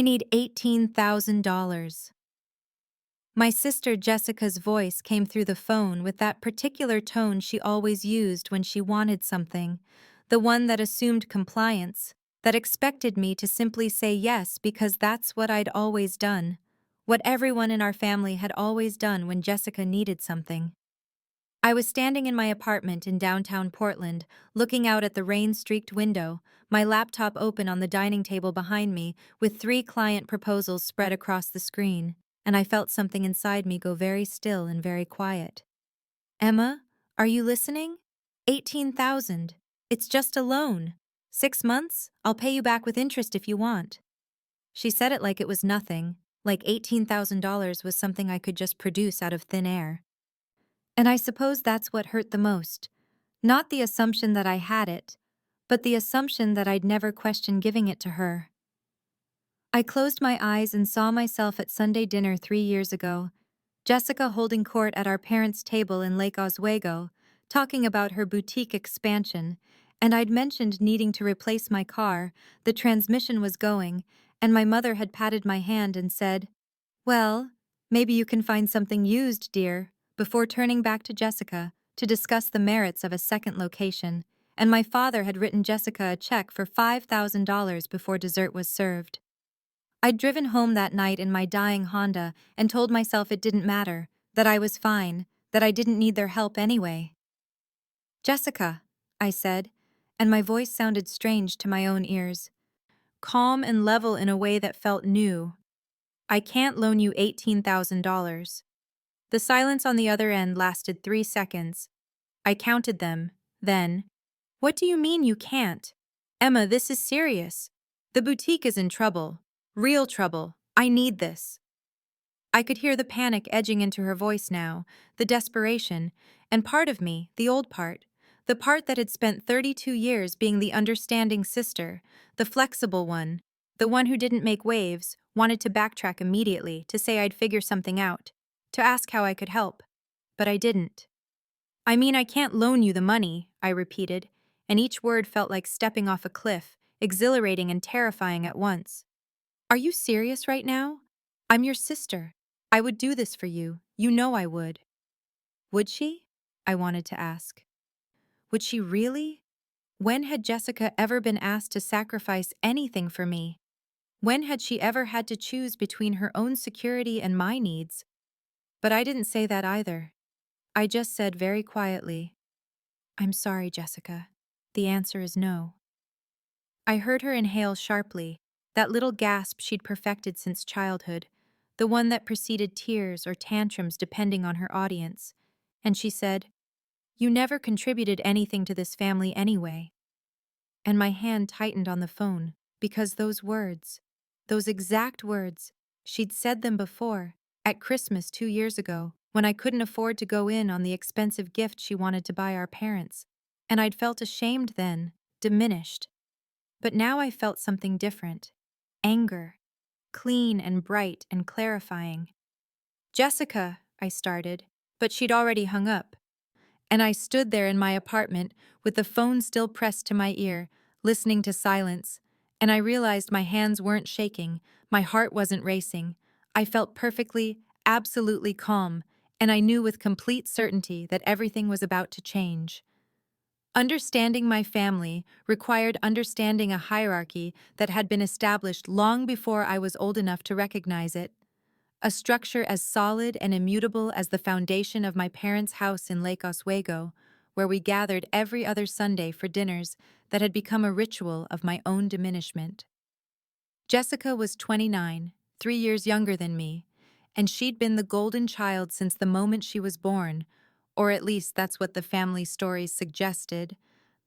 I need $18,000. My sister Jessica's voice came through the phone with that particular tone she always used when she wanted something, the one that assumed compliance, that expected me to simply say yes because that's what I'd always done, what everyone in our family had always done when Jessica needed something. I was standing in my apartment in downtown Portland, looking out at the rain-streaked window, my laptop open on the dining table behind me, with 3 client proposals spread across the screen, and I felt something inside me go very still and very quiet. Emma, are you listening? 18,000. It's just a loan. 6 months? I'll pay you back with interest if you want. She said it like it was nothing, like $18,000 was something I could just produce out of thin air. And I suppose that's what hurt the most. Not the assumption that I had it, but the assumption that I'd never question giving it to her. I closed my eyes and saw myself at Sunday dinner 3 years ago, Jessica holding court at our parents' table in Lake Oswego, talking about her boutique expansion, and I'd mentioned needing to replace my car, the transmission was going, and my mother had patted my hand and said, "Well, maybe you can find something used, dear," before turning back to Jessica to discuss the merits of a second location, and my father had written Jessica a check for $5,000 before dessert was served. I'd driven home that night in my dying Honda and told myself it didn't matter, that I was fine, that I didn't need their help anyway. "Jessica," I said, and my voice sounded strange to my own ears, calm and level in a way that felt new. "I can't loan you $18,000. The silence on the other end lasted 3 seconds. I counted them, then, "What do you mean you can't? Emma, this is serious. The boutique is in trouble. Real trouble. I need this." I could hear the panic edging into her voice now, the desperation, and part of me, the old part, the part that had spent 32 years being the understanding sister, the flexible one, the one who didn't make waves, wanted to backtrack immediately, to say I'd figure something out, to ask how I could help. But I didn't. "I mean, I can't loan you the money," I repeated, and each word felt like stepping off a cliff, exhilarating and terrifying at once. "Are you serious right now? I'm your sister. I would do this for you. You know I would." Would she? I wanted to ask. Would she really? When had Jessica ever been asked to sacrifice anything for me? When had she ever had to choose between her own security and my needs? But I didn't say that either. I just said very quietly, "I'm sorry, Jessica. The answer is no." I heard her inhale sharply, that little gasp she'd perfected since childhood, the one that preceded tears or tantrums depending on her audience, and she said, "You never contributed anything to this family anyway." And my hand tightened on the phone, because those words, those exact words, she'd said them before, at Christmas 2 years ago, when I couldn't afford to go in on the expensive gift she wanted to buy our parents, and I'd felt ashamed then, diminished. But now I felt something different. Anger. Clean and bright and clarifying. "Jessica," I started, but she'd already hung up. And I stood there in my apartment with the phone still pressed to my ear, listening to silence, and I realized my hands weren't shaking, my heart wasn't racing. I felt perfectly, absolutely calm, and I knew with complete certainty that everything was about to change. Understanding my family required understanding a hierarchy that had been established long before I was old enough to recognize it. A structure as solid and immutable as the foundation of my parents' house in Lake Oswego, where we gathered every other Sunday for dinners that had become a ritual of my own diminishment. Jessica was 29, 3 years younger than me, and she'd been the golden child since the moment she was born, or at least that's what the family stories suggested,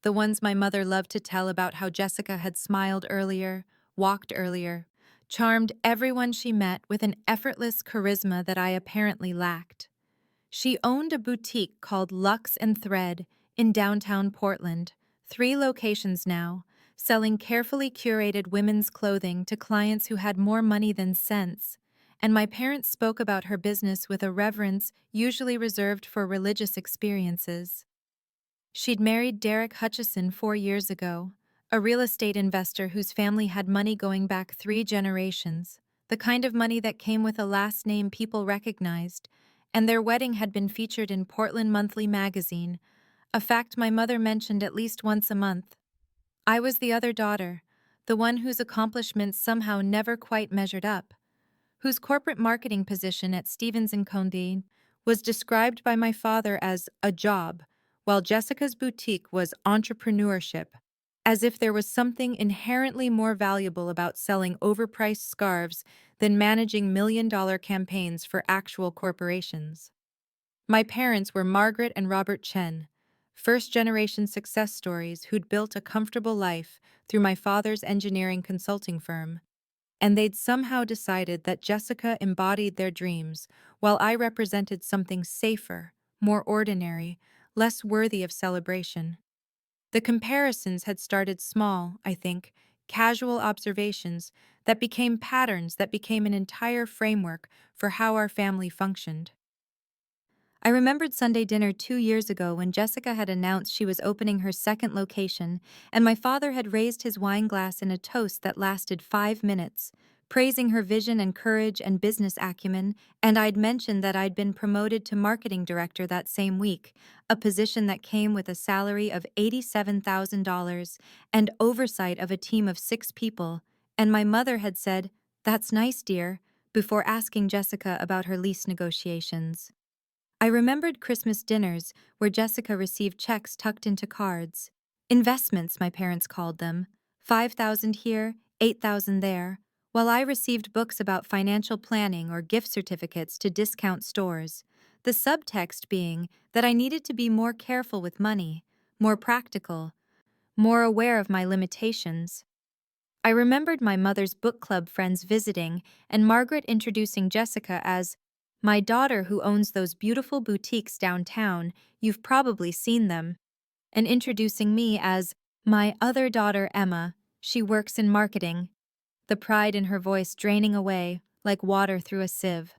the ones my mother loved to tell about how Jessica had smiled earlier, walked earlier, charmed everyone she met with an effortless charisma that I apparently lacked. She owned a boutique called Luxe Thread in downtown Portland, 3 locations now, selling carefully curated women's clothing to clients who had more money than sense, and my parents spoke about her business with a reverence usually reserved for religious experiences. She'd married Derek Hutchison 4 years ago, a real estate investor whose family had money going back 3 generations, the kind of money that came with a last name people recognized, and their wedding had been featured in Portland Monthly magazine, a fact my mother mentioned at least once a month. I was the other daughter, the one whose accomplishments somehow never quite measured up, whose corporate marketing position at Stevens& Conde was described by my father as a job, while Jessica's boutique was entrepreneurship, as if there was something inherently more valuable about selling overpriced scarves than managing million-dollar campaigns for actual corporations. My parents were Margaret and Robert Chen, first-generation success stories who'd built a comfortable life through my father's engineering consulting firm, and they'd somehow decided that Jessica embodied their dreams, while I represented something safer, more ordinary, less worthy of celebration. The comparisons had started small, I think, casual observations that became patterns that became an entire framework for how our family functioned. I remembered Sunday dinner 2 years ago when Jessica had announced she was opening her second location, and my father had raised his wine glass in a toast that lasted 5 minutes, praising her vision and courage and business acumen, and I'd mentioned that I'd been promoted to marketing director that same week, a position that came with a salary of $87,000 and oversight of a team of 6 people, and my mother had said, "That's nice, dear," before asking Jessica about her lease negotiations. I remembered Christmas dinners where Jessica received checks tucked into cards. Investments, my parents called them. 5,000 here, 8,000 there, while I received books about financial planning or gift certificates to discount stores. The subtext being that I needed to be more careful with money, more practical, more aware of my limitations. I remembered my mother's book club friends visiting and Margaret introducing Jessica as my daughter who owns those beautiful boutiques downtown, you've probably seen them, and introducing me as my other daughter Emma, she works in marketing, the pride in her voice draining away like water through a sieve.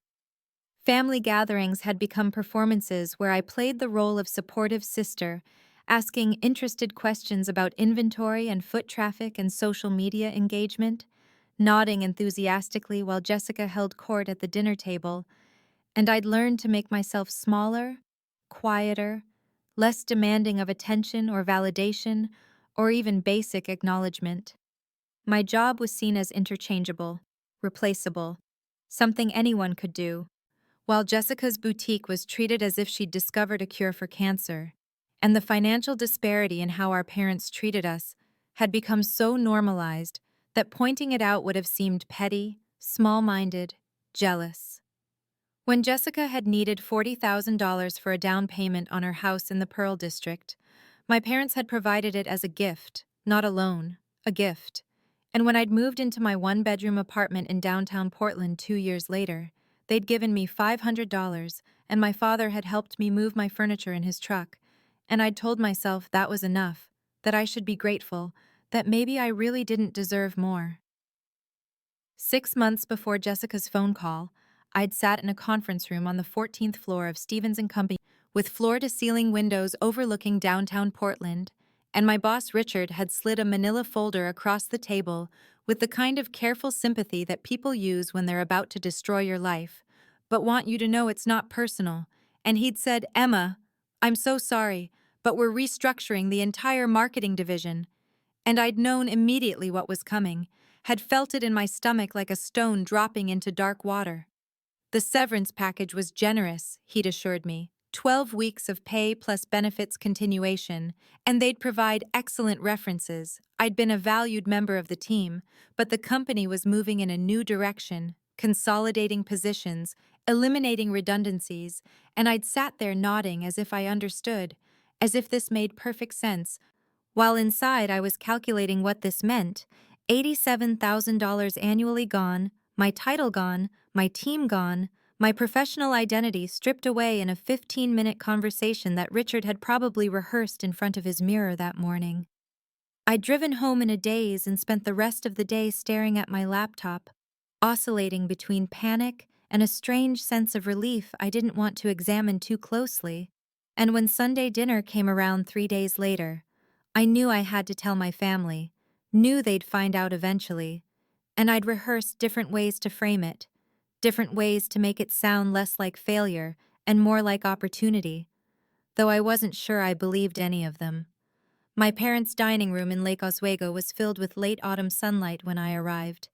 Family gatherings had become performances where I played the role of supportive sister, asking interested questions about inventory and foot traffic and social media engagement, nodding enthusiastically while Jessica held court at the dinner table, and I'd learned to make myself smaller, quieter, less demanding of attention or validation, or even basic acknowledgement. My job was seen as interchangeable, replaceable, something anyone could do, while Jessica's boutique was treated as if she'd discovered a cure for cancer, and the financial disparity in how our parents treated us had become so normalized that pointing it out would have seemed petty, small-minded, jealous. When Jessica had needed $40,000 for a down payment on her house in the Pearl District, my parents had provided it as a gift, not a loan, a gift. And when I'd moved into my one-bedroom apartment in downtown Portland 2 years later, they'd given me $500, and my father had helped me move my furniture in his truck, and I'd told myself that was enough, that I should be grateful, that maybe I really didn't deserve more. 6 months before Jessica's phone call, I'd sat in a conference room on the 14th floor of Stevens & Company with floor-to-ceiling windows overlooking downtown Portland, and my boss Richard had slid a manila folder across the table with the kind of careful sympathy that people use when they're about to destroy your life, but want you to know it's not personal, and he'd said, "Emma, I'm so sorry, but we're restructuring the entire marketing division," and I'd known immediately what was coming, had felt it in my stomach like a stone dropping into dark water. The severance package was generous, he'd assured me, 12 weeks of pay plus benefits continuation, and they'd provide excellent references. I'd been a valued member of the team, but the company was moving in a new direction, consolidating positions, eliminating redundancies, and I'd sat there nodding as if I understood, as if this made perfect sense, while inside I was calculating what this meant. $87,000 annually gone, my title gone, my team gone, my professional identity stripped away in a 15-minute conversation that Richard had probably rehearsed in front of his mirror that morning. I'd driven home in a daze and spent the rest of the day staring at my laptop, oscillating between panic and a strange sense of relief I didn't want to examine too closely. And when Sunday dinner came around 3 days later, I knew I had to tell my family, knew they'd find out eventually, and I'd rehearsed different ways to frame it, different ways to make it sound less like failure and more like opportunity, though I wasn't sure I believed any of them. My parents' dining room in Lake Oswego was filled with late autumn sunlight when I arrived.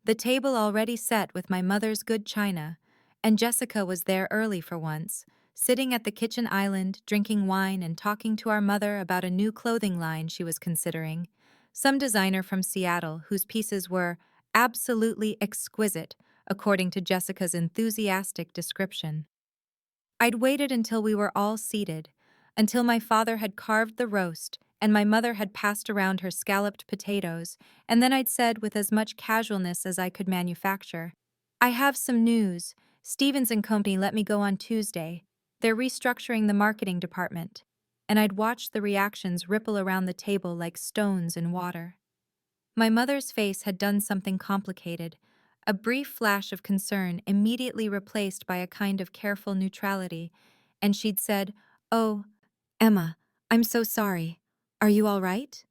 The table already set with my mother's good china, and Jessica was there early for once, sitting at the kitchen island, drinking wine and talking to our mother about a new clothing line she was considering, some designer from Seattle whose pieces were absolutely exquisite, according to Jessica's enthusiastic description. I'd waited until we were all seated, until my father had carved the roast and my mother had passed around her scalloped potatoes, and then I'd said with as much casualness as I could manufacture, "I have some news. Stevens and Company let me go on Tuesday. They're restructuring the marketing department." And I'd watched the reactions ripple around the table like stones in water. My mother's face had done something complicated, a brief flash of concern immediately replaced by a kind of careful neutrality, and she'd said, "Oh, Emma, I'm so sorry. Are you all right?"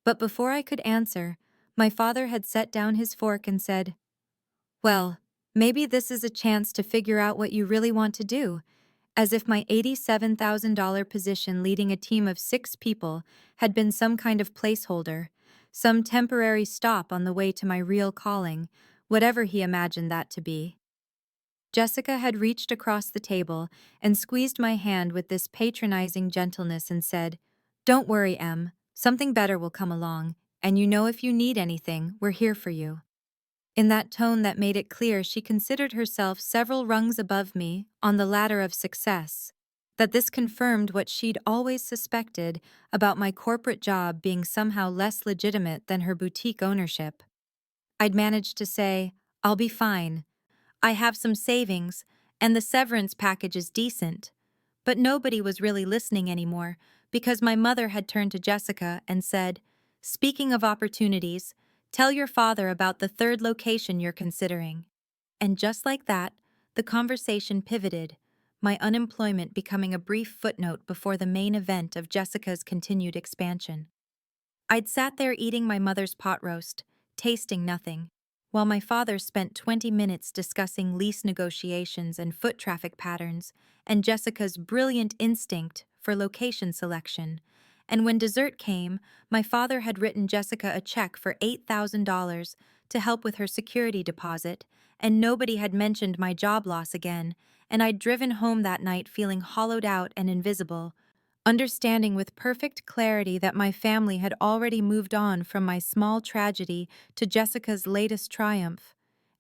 But before I could answer, my father had set down his fork and said, "Well, maybe this is a chance to figure out what you really want to do," as if my $87,000 position leading a team of 6 people had been some kind of placeholder, some temporary stop on the way to my real calling, whatever he imagined that to be. Jessica had reached across the table and squeezed my hand with this patronizing gentleness and said, "Don't worry, Em. Something better will come along, and you know if you need anything, we're here for you." In that tone that made it clear she considered herself several rungs above me on the ladder of success, that this confirmed what she'd always suspected about my corporate job being somehow less legitimate than her boutique ownership. I'd managed to say, "I'll be fine. I have some savings, and the severance package is decent." But nobody was really listening anymore because my mother had turned to Jessica and said, "Speaking of opportunities, tell your father about the 3rd location you're considering." And just like that, the conversation pivoted, my unemployment becoming a brief footnote before the main event of Jessica's continued expansion. I'd sat there eating my mother's pot roast, tasting nothing, while my father spent 20 minutes discussing lease negotiations and foot traffic patterns, and Jessica's brilliant instinct for location selection. And when dessert came, my father had written Jessica a check for $8,000 to help with her security deposit, and nobody had mentioned my job loss again, and I'd driven home that night feeling hollowed out and invisible, understanding with perfect clarity that my family had already moved on from my small tragedy to Jessica's latest triumph,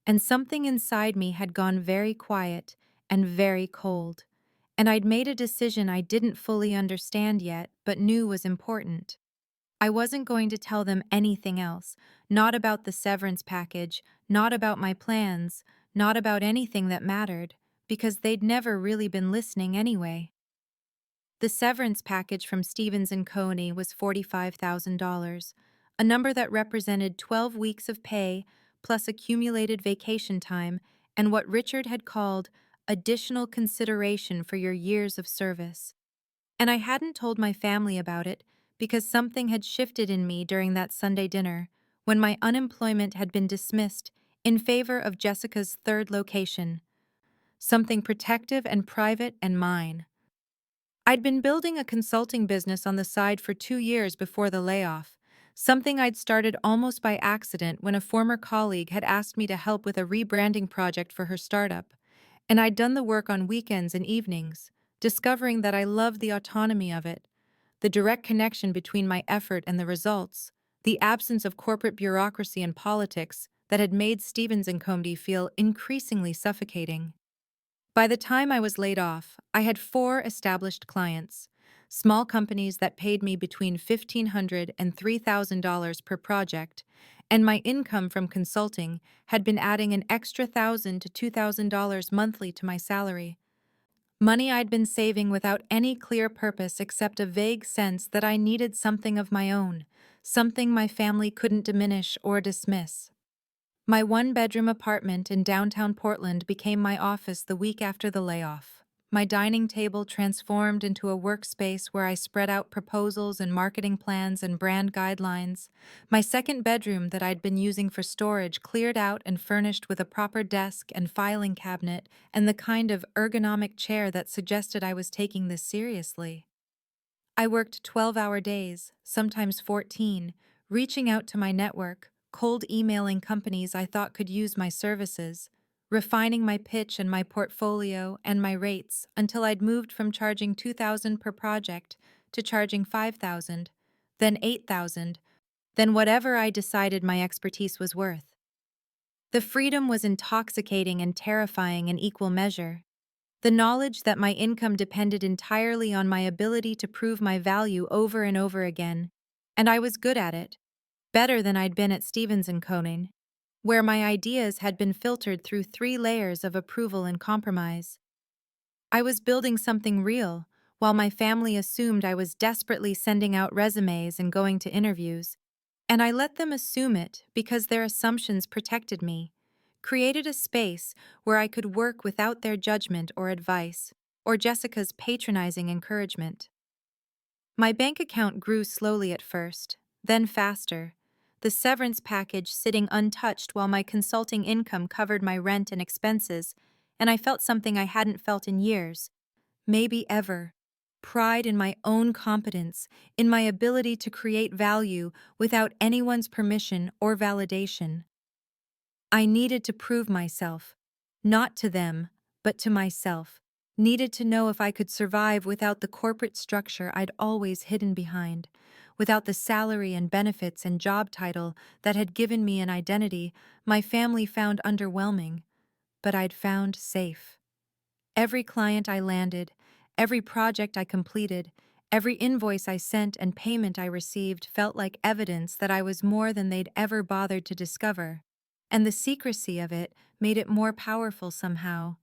and something inside me had gone very quiet and very cold, and I'd made a decision I didn't fully understand yet but knew was important. I wasn't going to tell them anything else, not about the severance package, not about my plans, not about anything that mattered, because they'd never really been listening anyway. The severance package from Stevens and Company was $45,000, a number that represented 12 weeks of pay plus accumulated vacation time and what Richard had called additional consideration for your years of service. And I hadn't told my family about it because something had shifted in me during that Sunday dinner when my unemployment had been dismissed in favor of Jessica's 3rd location, something protective and private and mine. I'd been building a consulting business on the side for 2 years before the layoff, something I'd started almost by accident when a former colleague had asked me to help with a rebranding project for her startup, and I'd done the work on weekends and evenings, discovering that I loved the autonomy of it, the direct connection between my effort and the results, the absence of corporate bureaucracy and politics that had made Stevens and Company feel increasingly suffocating. By the time I was laid off, I had 4 established clients, small companies that paid me between $1,500 and $3,000 per project, and my income from consulting had been adding an extra $1,000 to $2,000 monthly to my salary. Money I'd been saving without any clear purpose except a vague sense that I needed something of my own, something my family couldn't diminish or dismiss. My 1-bedroom apartment in downtown Portland became my office the week after the layoff. My dining table transformed into a workspace where I spread out proposals and marketing plans and brand guidelines. My second bedroom that I'd been using for storage cleared out and furnished with a proper desk and filing cabinet and the kind of ergonomic chair that suggested I was taking this seriously. I worked 12-hour days, sometimes 14, reaching out to my network, cold emailing companies I thought could use my services, refining my pitch and my portfolio and my rates until I'd moved from charging $2,000 per project to charging $5,000, then $8,000, then whatever I decided my expertise was worth. The freedom was intoxicating and terrifying in equal measure. The knowledge that my income depended entirely on my ability to prove my value over and over again, and I was good at it, better than I'd been at Stevens& Coning, where my ideas had been filtered through 3 layers of approval and compromise. I was building something real, while my family assumed I was desperately sending out resumes and going to interviews, and I let them assume it because their assumptions protected me, created a space where I could work without their judgment or advice, or Jessica's patronizing encouragement. My bank account grew slowly at first, then faster, the severance package sitting untouched while my consulting income covered my rent and expenses, and I felt something I hadn't felt in years, maybe ever. Pride in my own competence, in my ability to create value without anyone's permission or validation. I needed to prove myself, not to them, but to myself. Needed to know if I could survive without the corporate structure I'd always hidden behind, without the salary and benefits and job title that had given me an identity my family found underwhelming, but I'd found safe. Every client I landed, every project I completed, every invoice I sent and payment I received felt like evidence that I was more than they'd ever bothered to discover. And the secrecy of it made it more powerful somehow.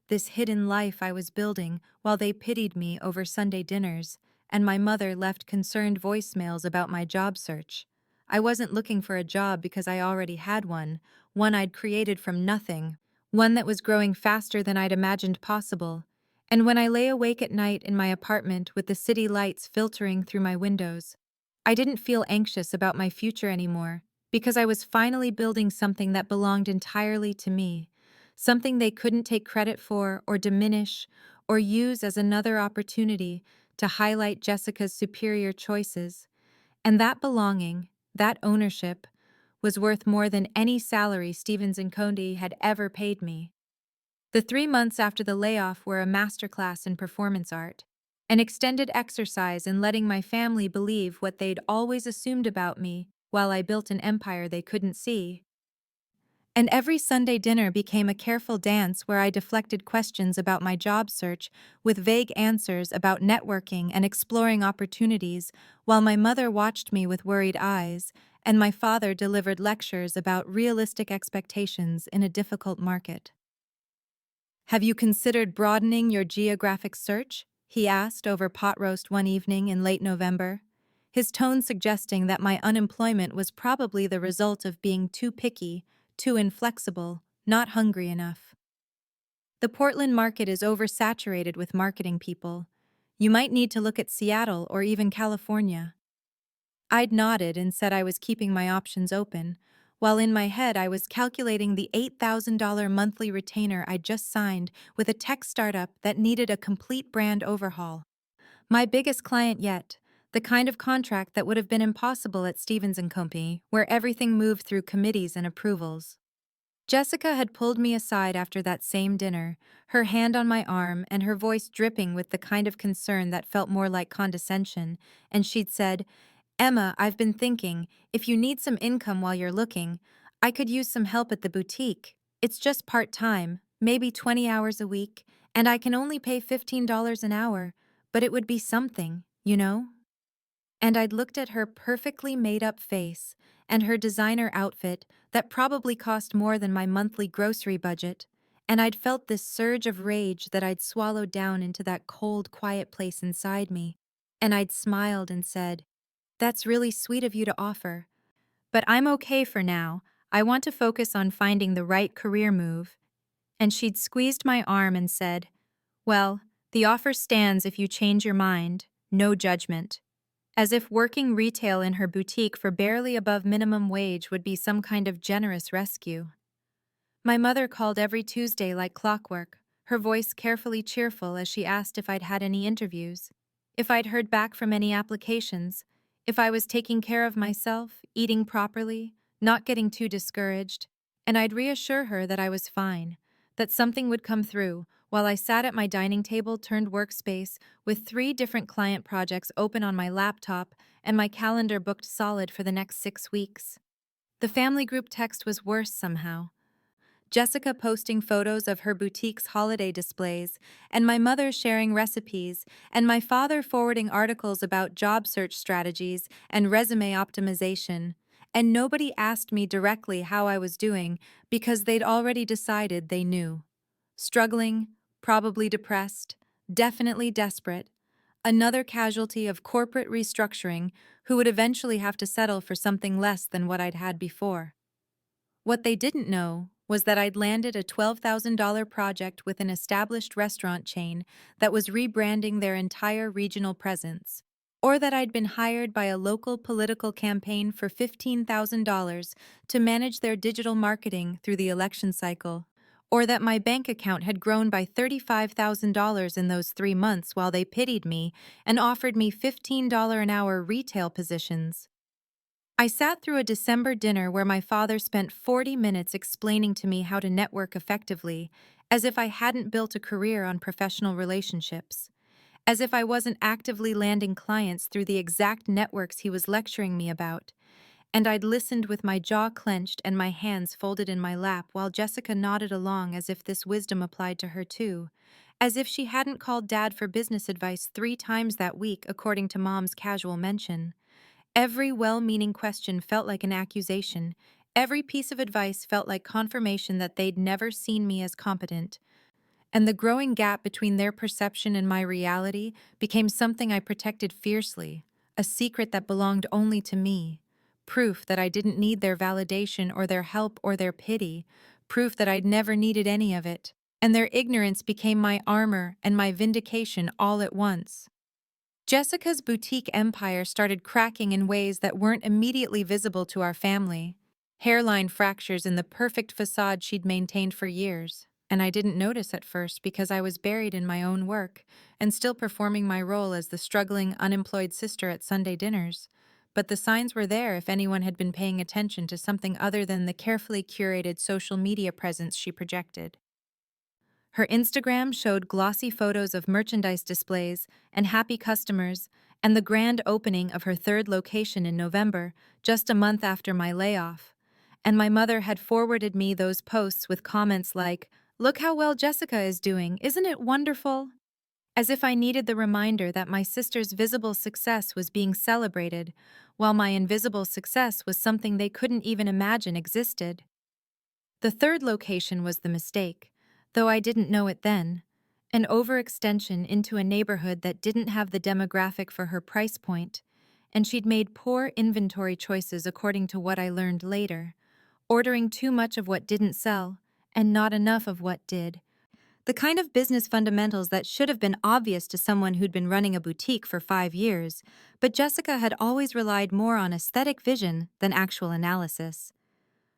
This hidden life I was building while they pitied me over Sunday dinners, and my mother left concerned voicemails about my job search. I wasn't looking for a job because I already had one I'd created from nothing, one that was growing faster than I'd imagined possible. And when I lay awake at night in my apartment with the city lights filtering through my windows, I didn't feel anxious about my future anymore, because I was finally building something that belonged entirely to me, something they couldn't take credit for or diminish or use as another opportunity to highlight Jessica's superior choices. And that belonging, that ownership, was worth more than any salary Stevens& Condi had ever paid me. The 3 months after the layoff were a masterclass in performance art, an extended exercise in letting my family believe what they'd always assumed about me while I built an empire they couldn't see. And every Sunday dinner became a careful dance where I deflected questions about my job search with vague answers about networking and exploring opportunities, while my mother watched me with worried eyes, and my father delivered lectures about realistic expectations in a difficult market. "Have you considered broadening your geographic search?" he asked over pot roast one evening in late November, his tone suggesting that my unemployment was probably the result of being too picky, too inflexible, not hungry enough. "The Portland market is oversaturated with marketing people. You might need to look at Seattle or even California." I'd nodded and said I was keeping my options open, while in my head I was calculating the $8,000 monthly retainer I'd just signed with a tech startup that needed a complete brand overhaul. My biggest client yet, the kind of contract that would have been impossible at Stevens& Company, where everything moved through committees and approvals. Jessica had pulled me aside after that same dinner, her hand on my arm and her voice dripping with the kind of concern that felt more like condescension, and she'd said, "Emma, I've been thinking, if you need some income while you're looking, I could use some help at the boutique. It's just part-time, maybe 20 hours a week, and I can only pay $15 an hour, but it would be something, you know?" And I'd looked at her perfectly made-up face and her designer outfit that probably cost more than my monthly grocery budget, and I'd felt this surge of rage that I'd swallowed down into that cold, quiet place inside me, and I'd smiled and said, "That's really sweet of you to offer, but I'm okay for now. I want to focus on finding the right career move." And she'd squeezed my arm and said, "Well, The offer stands if you change your mind, no judgment. As if working retail in her boutique for barely above minimum wage would be some kind of generous rescue. My mother called every Tuesday like clockwork, her voice carefully cheerful as she asked if I'd had any interviews, if I'd heard back from any applications, if I was taking care of myself, eating properly, not getting too discouraged, and I'd reassure her that I was fine, that something would come through, while I sat at my dining table turned workspace with 3 different client projects open on my laptop and my calendar booked solid for the next 6 weeks. The family group text was worse somehow. Jessica posting photos of her boutique's holiday displays, and my mother sharing recipes, and my father forwarding articles about job search strategies and resume optimization. And nobody asked me directly how I was doing because they'd already decided they knew. Struggling, probably depressed, definitely desperate. Another casualty of corporate restructuring who would eventually have to settle for something less than what I'd had before. What they didn't know was that I'd landed a $12,000 project with an established restaurant chain that was rebranding their entire regional presence, or that I'd been hired by a local political campaign for $15,000 to manage their digital marketing through the election cycle, or that my bank account had grown by $35,000 in those 3 months while they pitied me and offered me $15 an hour retail positions. I sat through a December dinner where my father spent 40 minutes explaining to me how to network effectively, as if I hadn't built a career on professional relationships, as if I wasn't actively landing clients through the exact networks he was lecturing me about. And I'd listened with my jaw clenched and my hands folded in my lap while Jessica nodded along as if this wisdom applied to her too, as if she hadn't called Dad for business advice 3 times that week according to Mom's casual mention. Every well-meaning question felt like an accusation. Every piece of advice felt like confirmation that they'd never seen me as competent. And the growing gap between their perception and my reality became something I protected fiercely, a secret that belonged only to me. Proof that I didn't need their validation or their help or their pity. Proof that I'd never needed any of it. And their ignorance became my armor and my vindication all at once. Jessica's boutique empire started cracking in ways that weren't immediately visible to our family. Hairline fractures in the perfect facade she'd maintained for years, and I didn't notice at first because I was buried in my own work and still performing my role as the struggling, unemployed sister at Sunday dinners. But the signs were there if anyone had been paying attention to something other than the carefully curated social media presence she projected. Her Instagram showed glossy photos of merchandise displays and happy customers, and the grand opening of her 3rd location in November, just a month after my layoff. And my mother had forwarded me those posts with comments like, "Look how well Jessica is doing, isn't it wonderful?" As if I needed the reminder that my sister's visible success was being celebrated, while my invisible success was something they couldn't even imagine existed. The 3rd location was the mistake, though I didn't know it then. An overextension into a neighborhood that didn't have the demographic for her price point, and she'd made poor inventory choices according to what I learned later, ordering too much of what didn't sell, and not enough of what did. The kind of business fundamentals that should have been obvious to someone who'd been running a boutique for 5 years, but Jessica had always relied more on aesthetic vision than actual analysis.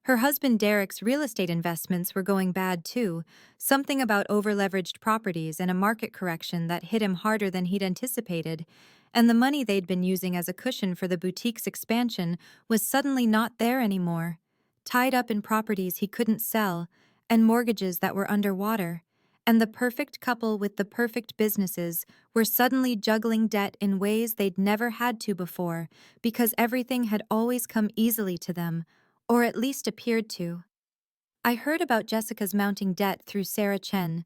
Her husband Derek's real estate investments were going bad too, something about overleveraged properties and a market correction that hit him harder than he'd anticipated, and the money they'd been using as a cushion for the boutique's expansion was suddenly not there anymore, tied up in properties he couldn't sell, and mortgages that were underwater. And the perfect couple with the perfect businesses were suddenly juggling debt in ways they'd never had to before because everything had always come easily to them, or at least appeared to. I heard about Jessica's mounting debt through Chen,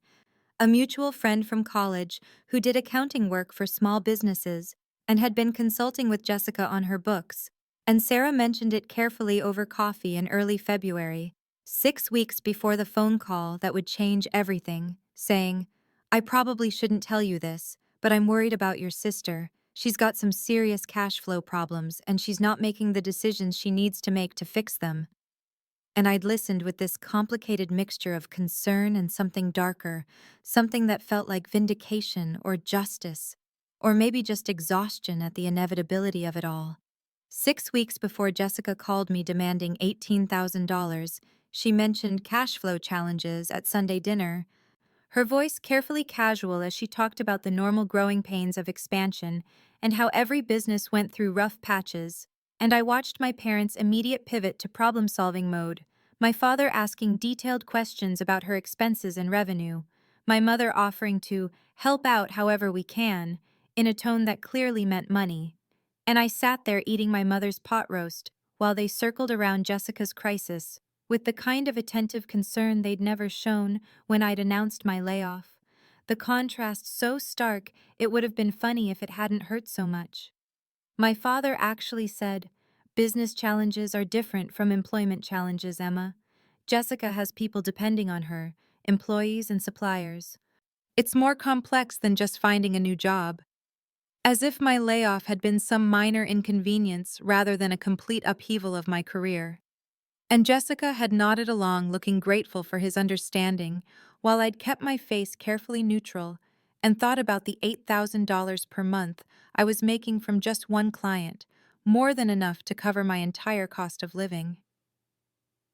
a mutual friend from college who did accounting work for small businesses and had been consulting with Jessica on her books, and Sarah mentioned it carefully over coffee in early February, 6 weeks before the phone call that would change everything, saying, "I probably shouldn't tell you this, but I'm worried about your sister. She's got some serious cash flow problems and she's not making the decisions she needs to make to fix them." And I'd listened with this complicated mixture of concern and something darker, something that felt like vindication or justice, or maybe just exhaustion at the inevitability of it all. 6 weeks before Jessica called me demanding $18,000, she mentioned cash flow challenges at Sunday dinner, her voice carefully casual as she talked about the normal growing pains of expansion and how every business went through rough patches. And I watched my parents' immediate pivot to problem-solving mode, my father asking detailed questions about her expenses and revenue, my mother offering to help out however we can, in a tone that clearly meant money. And I sat there eating my mother's pot roast while they circled around Jessica's crisis, with the kind of attentive concern they'd never shown when I'd announced my layoff. The contrast so stark, it would have been funny if it hadn't hurt so much. My father actually said, "Business challenges are different from employment challenges, Emma. Jessica has people depending on her, employees and suppliers. It's more complex than just finding a new job." As if my layoff had been some minor inconvenience rather than a complete upheaval of my career. And Jessica had nodded along, looking grateful for his understanding, while I'd kept my face carefully neutral and thought about the $8,000 per month I was making from just one client, more than enough to cover my entire cost of living.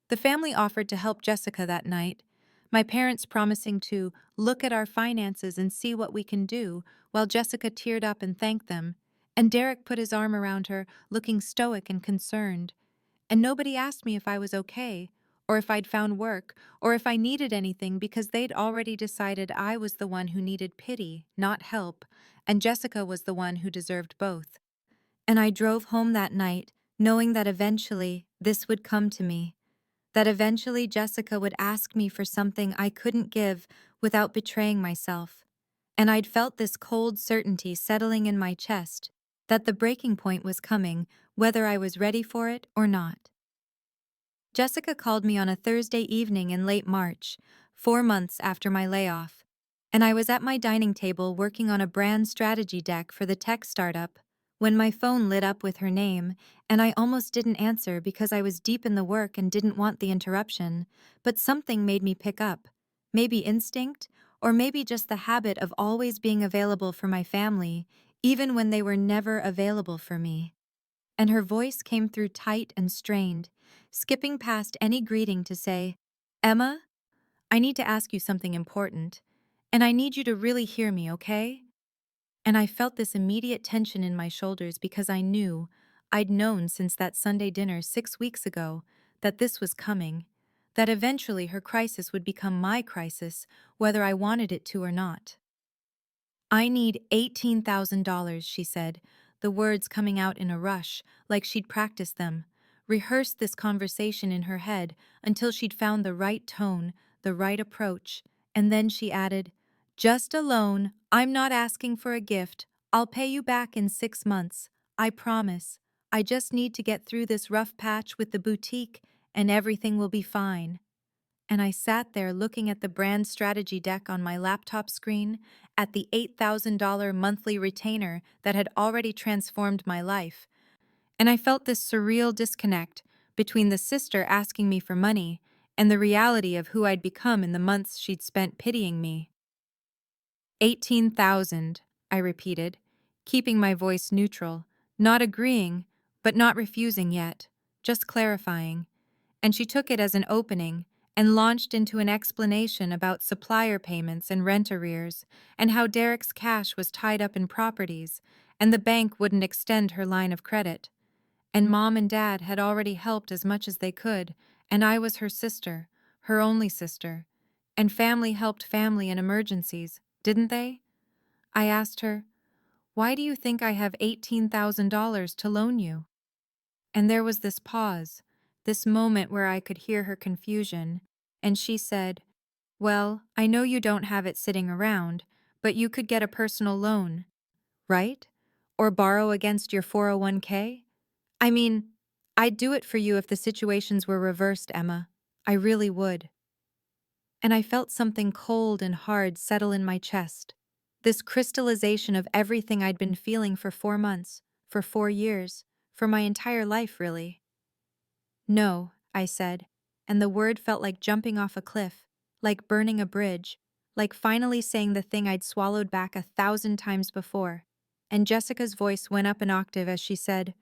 The family offered to help Jessica that night, my parents promising to look at our finances and see what we can do, while Jessica teared up and thanked them, and Derek put his arm around her, looking stoic and concerned. And nobody asked me if I was okay, or if I'd found work, or if I needed anything because they'd already decided I was the one who needed pity, not help, and Jessica was the one who deserved both. And I drove home that night, knowing that eventually this would come to me, that eventually Jessica would ask me for something I couldn't give without betraying myself. And I'd felt this cold certainty settling in my chest, that the breaking point was coming, whether I was ready for it or not. Jessica called me on a Thursday evening in late March, 4 months after my layoff, and I was at my dining table working on a brand strategy deck for the tech startup when my phone lit up with her name, and I almost didn't answer because I was deep in the work and didn't want the interruption, but something made me pick up. Maybe instinct, or maybe just the habit of always being available for my family, even when they were never available for me. And her voice came through tight and strained, skipping past any greeting to say, "Emma, I need to ask you something important, and I need you to really hear me, okay?" And I felt this immediate tension in my shoulders because I'd known since that Sunday dinner 6 weeks ago, that this was coming, that eventually her crisis would become my crisis, whether I wanted it to or not. "I need $18,000, she said, the words coming out in a rush, like she'd practiced them, rehearsed this conversation in her head until she'd found the right tone, the right approach, and then she added, "Just a loan, I'm not asking for a gift, I'll pay you back in 6 months, I promise. I just need to get through this rough patch with the boutique, and everything will be fine." And I sat there looking at the brand strategy deck on my laptop screen, at the $8,000 monthly retainer that had already transformed my life. And I felt this surreal disconnect between the sister asking me for money and the reality of who I'd become in the months she'd spent pitying me. 18,000, I repeated, keeping my voice neutral, not agreeing, but not refusing yet, just clarifying. And she took it as an opening and launched into an explanation about supplier payments and rent arrears, and how Derek's cash was tied up in properties, and the bank wouldn't extend her line of credit. And Mom and Dad had already helped as much as they could, and I was her sister, her only sister. And family helped family in emergencies, didn't they? I asked her, "Why do you think I have $18,000 to loan you?" And there was this pause, this moment where I could hear her confusion, and she said, "Well, I know you don't have it sitting around, but you could get a personal loan, right? Or borrow against your 401k? I mean, I'd do it for you if the situations were reversed, Emma. I really would." And I felt something cold and hard settle in my chest. This crystallization of everything I'd been feeling for 4 months, for 4 years, for my entire life, really. "No," I said. and the word felt like jumping off a cliff, like burning a bridge, like finally saying the thing I'd swallowed back 1,000 times before. And Jessica's voice went up an octave as she said,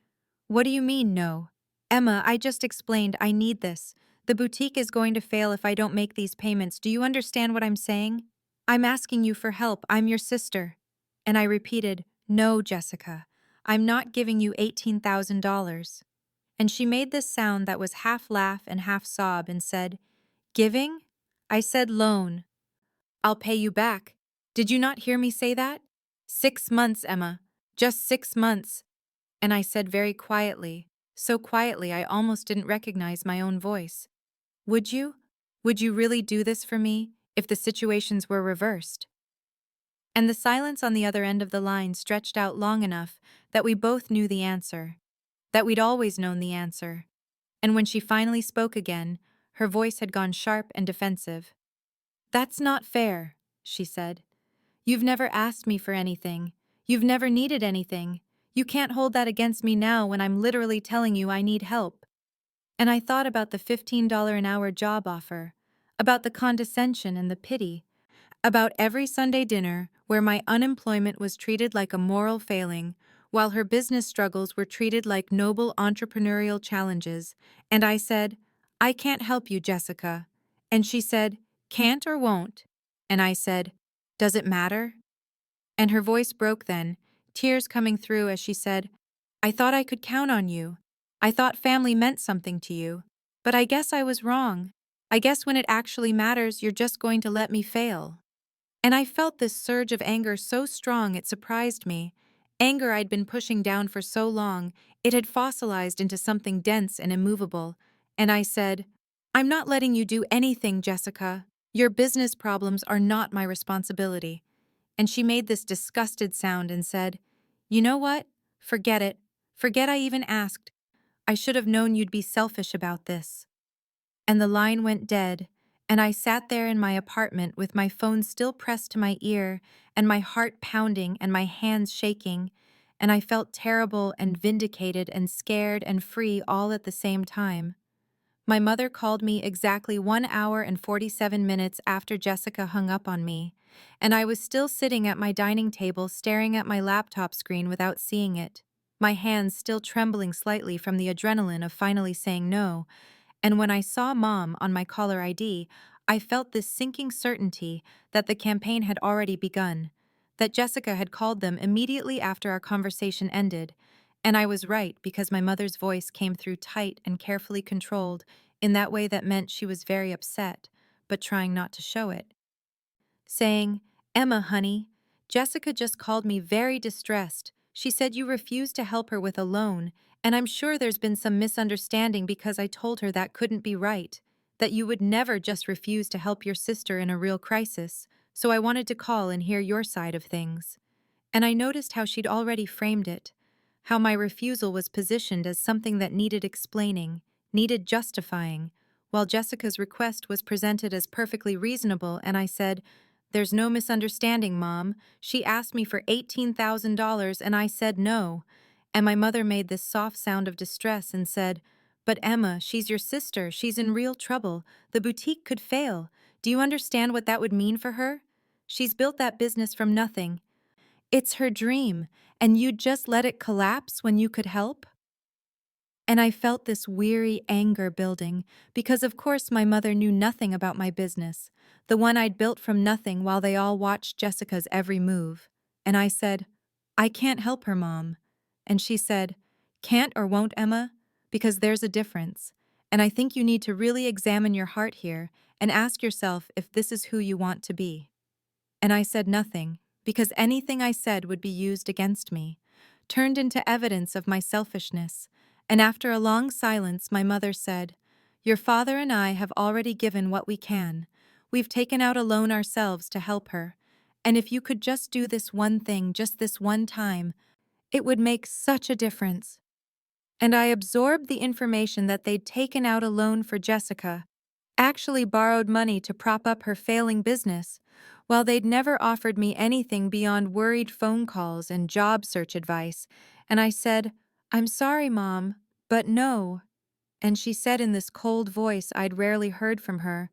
"What do you mean, no? Emma, I just explained I need this. The boutique is going to fail if I don't make these payments. Do you understand what I'm saying? I'm asking you for help. I'm your sister." And I repeated, "No, Jessica. I'm not giving you $18,000. And she made this sound that was half laugh and half sob and said, "Giving?" I said, "Loan. I'll pay you back. Did you not hear me say that? 6 months, Emma. Just 6 months." And I said very quietly, so quietly I almost didn't recognize my own voice, "Would you? Would you really do this for me if the situations were reversed?" And the silence on the other end of the line stretched out long enough that we both knew the answer, that we'd always known the answer. And when she finally spoke again, her voice had gone sharp and defensive. "That's not fair," she said. "You've never asked me for anything. You've never needed anything. You can't hold that against me now when I'm literally telling you I need help." And I thought about the $15 an hour job offer, about the condescension and the pity, about every Sunday dinner where my unemployment was treated like a moral failing, while her business struggles were treated like noble entrepreneurial challenges. And I said, "I can't help you, Jessica." And she said, "Can't or won't?" And I said, "Does it matter?" And her voice broke then, tears coming through as she said, "I thought I could count on you. I thought family meant something to you. But I guess I was wrong. I guess when it actually matters, you're just going to let me fail." And I felt this surge of anger so strong it surprised me. Anger I'd been pushing down for so long, it had fossilized into something dense and immovable. And I said, "I'm not letting you do anything, Jessica. Your business problems are not my responsibility." And she made this disgusted sound and said, "You know what? Forget it. Forget I even asked. I should have known you'd be selfish about this." And the line went dead, and I sat there in my apartment with my phone still pressed to my ear and my heart pounding and my hands shaking, and I felt terrible and vindicated and scared and free all at the same time. My mother called me exactly 1 hour and 47 minutes after Jessica hung up on me, and I was still sitting at my dining table staring at my laptop screen without seeing it, my hands still trembling slightly from the adrenaline of finally saying no. And when I saw Mom on my caller ID, I felt this sinking certainty that the campaign had already begun, that Jessica had called them immediately after our conversation ended. And I was right because my mother's voice came through tight and carefully controlled in that way that meant she was very upset, but trying not to show it. Saying, "Emma, honey, Jessica just called me very distressed. She said you refused to help her with a loan, and I'm sure there's been some misunderstanding because I told her that couldn't be right, that you would never just refuse to help your sister in a real crisis, so I wanted to call and hear your side of things." And I noticed how she'd already framed it, how my refusal was positioned as something that needed explaining, needed justifying, while Jessica's request was presented as perfectly reasonable, and I said, "There's no misunderstanding, Mom. She asked me for $18,000 and I said no." And my mother made this soft sound of distress and said, "But Emma, she's your sister. She's in real trouble. The boutique could fail. Do you understand what that would mean for her? She's built that business from nothing. It's her dream, and you'd just let it collapse when you could help?" And I felt this weary anger building, because of course my mother knew nothing about my business, the one I'd built from nothing while they all watched Jessica's every move. And I said, "I can't help her, Mom." And she said, "Can't or won't, Emma? Because there's a difference. And I think you need to really examine your heart here and ask yourself if this is who you want to be." And I said nothing, because anything I said would be used against me, turned into evidence of my selfishness. And after a long silence, my mother said, "Your father and I have already given what we can. We've taken out a loan ourselves to help her. And if you could just do this one thing, just this one time, it would make such a difference." And I absorbed the information that they'd taken out a loan for Jessica, actually borrowed money to prop up her failing business, while they'd never offered me anything beyond worried phone calls and job search advice. And I said, "I'm sorry, Mom, but no." and she said in this cold voice I'd rarely heard from her,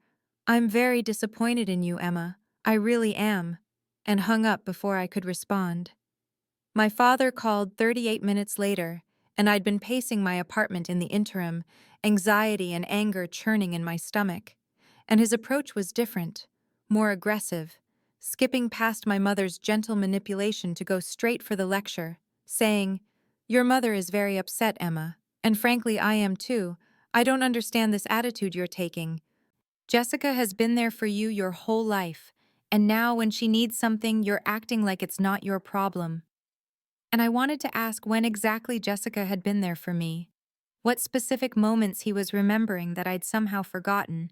"I'm very disappointed in you, Emma. I really am," and hung up before I could respond. My father called 38 minutes later, and I'd been pacing my apartment in the interim, anxiety and anger churning in my stomach. And his approach was different, more aggressive, skipping past my mother's gentle manipulation to go straight for the lecture, saying, "Your mother is very upset, Emma, and frankly I am too. I don't understand this attitude you're taking. Jessica has been there for you your whole life, and now when she needs something, you're acting like it's not your problem." And I wanted to ask when exactly Jessica had been there for me, what specific moments he was remembering that I'd somehow forgotten.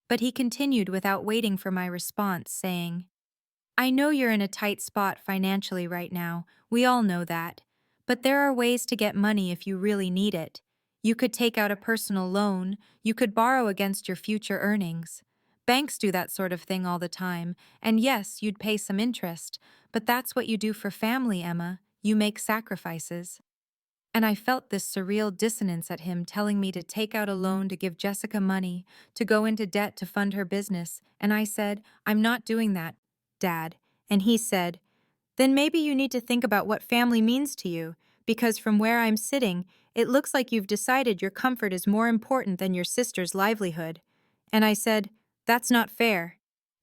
But he continued without waiting for my response, saying, "I know you're in a tight spot financially right now, we all know that. But there are ways to get money if you really need it. You could take out a personal loan, you could borrow against your future earnings. Banks do that sort of thing all the time, and yes, you'd pay some interest, but that's what you do for family, Emma. You make sacrifices." And I felt this surreal dissonance at him telling me to take out a loan to give Jessica money, to go into debt to fund her business, and I said, "I'm not doing that, Dad." And he said, "Then maybe you need to think about what family means to you, because from where I'm sitting, it looks like you've decided your comfort is more important than your sister's livelihood." And I said, "That's not fair."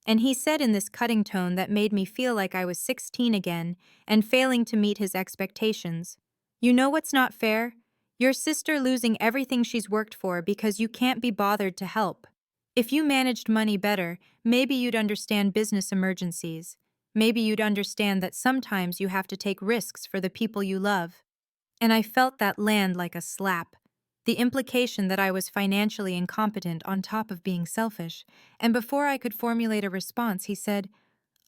And he said in this cutting tone that made me feel like I was 16 again and failing to meet his expectations, "You know what's not fair? Your sister losing everything she's worked for because you can't be bothered to help. If you managed money better, maybe you'd understand business emergencies. Maybe you'd understand that sometimes you have to take risks for the people you love." And I felt that land like a slap. The implication that I was financially incompetent on top of being selfish. And before I could formulate a response, he said,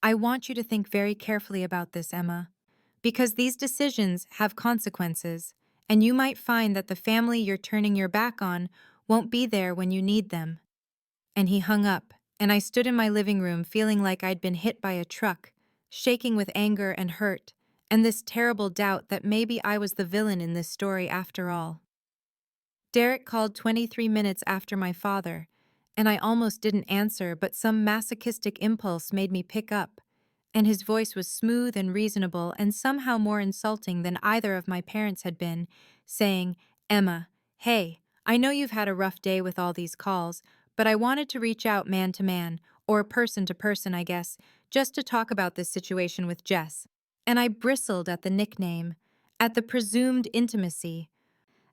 "I want you to think very carefully about this, Emma. Because these decisions have consequences, and you might find that the family you're turning your back on won't be there when you need them." And he hung up, and I stood in my living room feeling like I'd been hit by a truck, shaking with anger and hurt, and this terrible doubt that maybe I was the villain in this story after all. Derek called 23 minutes after my father, and I almost didn't answer, but some masochistic impulse made me pick up, and his voice was smooth and reasonable and somehow more insulting than either of my parents had been, saying, "Emma, hey, I know you've had a rough day with all these calls, but I wanted to reach out man to man, or person to person, I guess, just to talk about this situation with Jess." And I bristled at the nickname, at the presumed intimacy,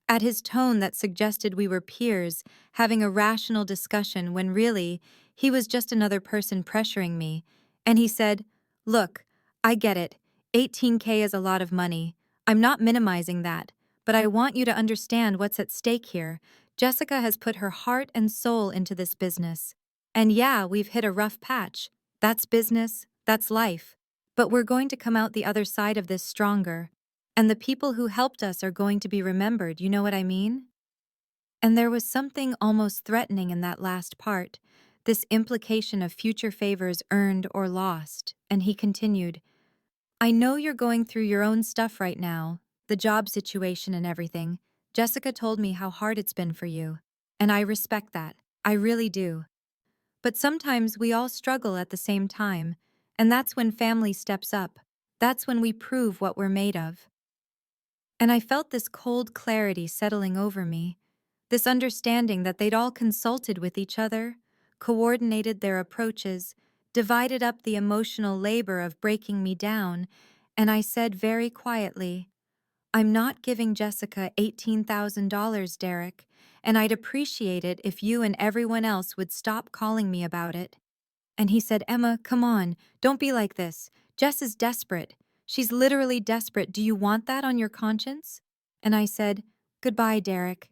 at his tone that suggested we were peers, having a rational discussion when really, he was just another person pressuring me. And he said, "Look, I get it. 18K is a lot of money. I'm not minimizing that, but I want you to understand what's at stake here. Jessica has put her heart and soul into this business. And yeah, we've hit a rough patch. That's business, that's life. But we're going to come out the other side of this stronger. And the people who helped us are going to be remembered, you know what I mean?" And there was something almost threatening in that last part, this implication of future favors earned or lost, and he continued, "I know you're going through your own stuff right now, the job situation and everything. Jessica told me how hard it's been for you, and I respect that, I really do. But sometimes we all struggle at the same time, and that's when family steps up. That's when we prove what we're made of." And I felt this cold clarity settling over me, this understanding that they'd all consulted with each other, coordinated their approaches, divided up the emotional labor of breaking me down, and I said very quietly, "I'm not giving Jessica $18,000, Derek, and I'd appreciate it if you and everyone else would stop calling me about it." And he said, "Emma, come on, don't be like this. Jess is desperate. She's literally desperate. Do you want that on your conscience?" And I said, "Goodbye, Derek,"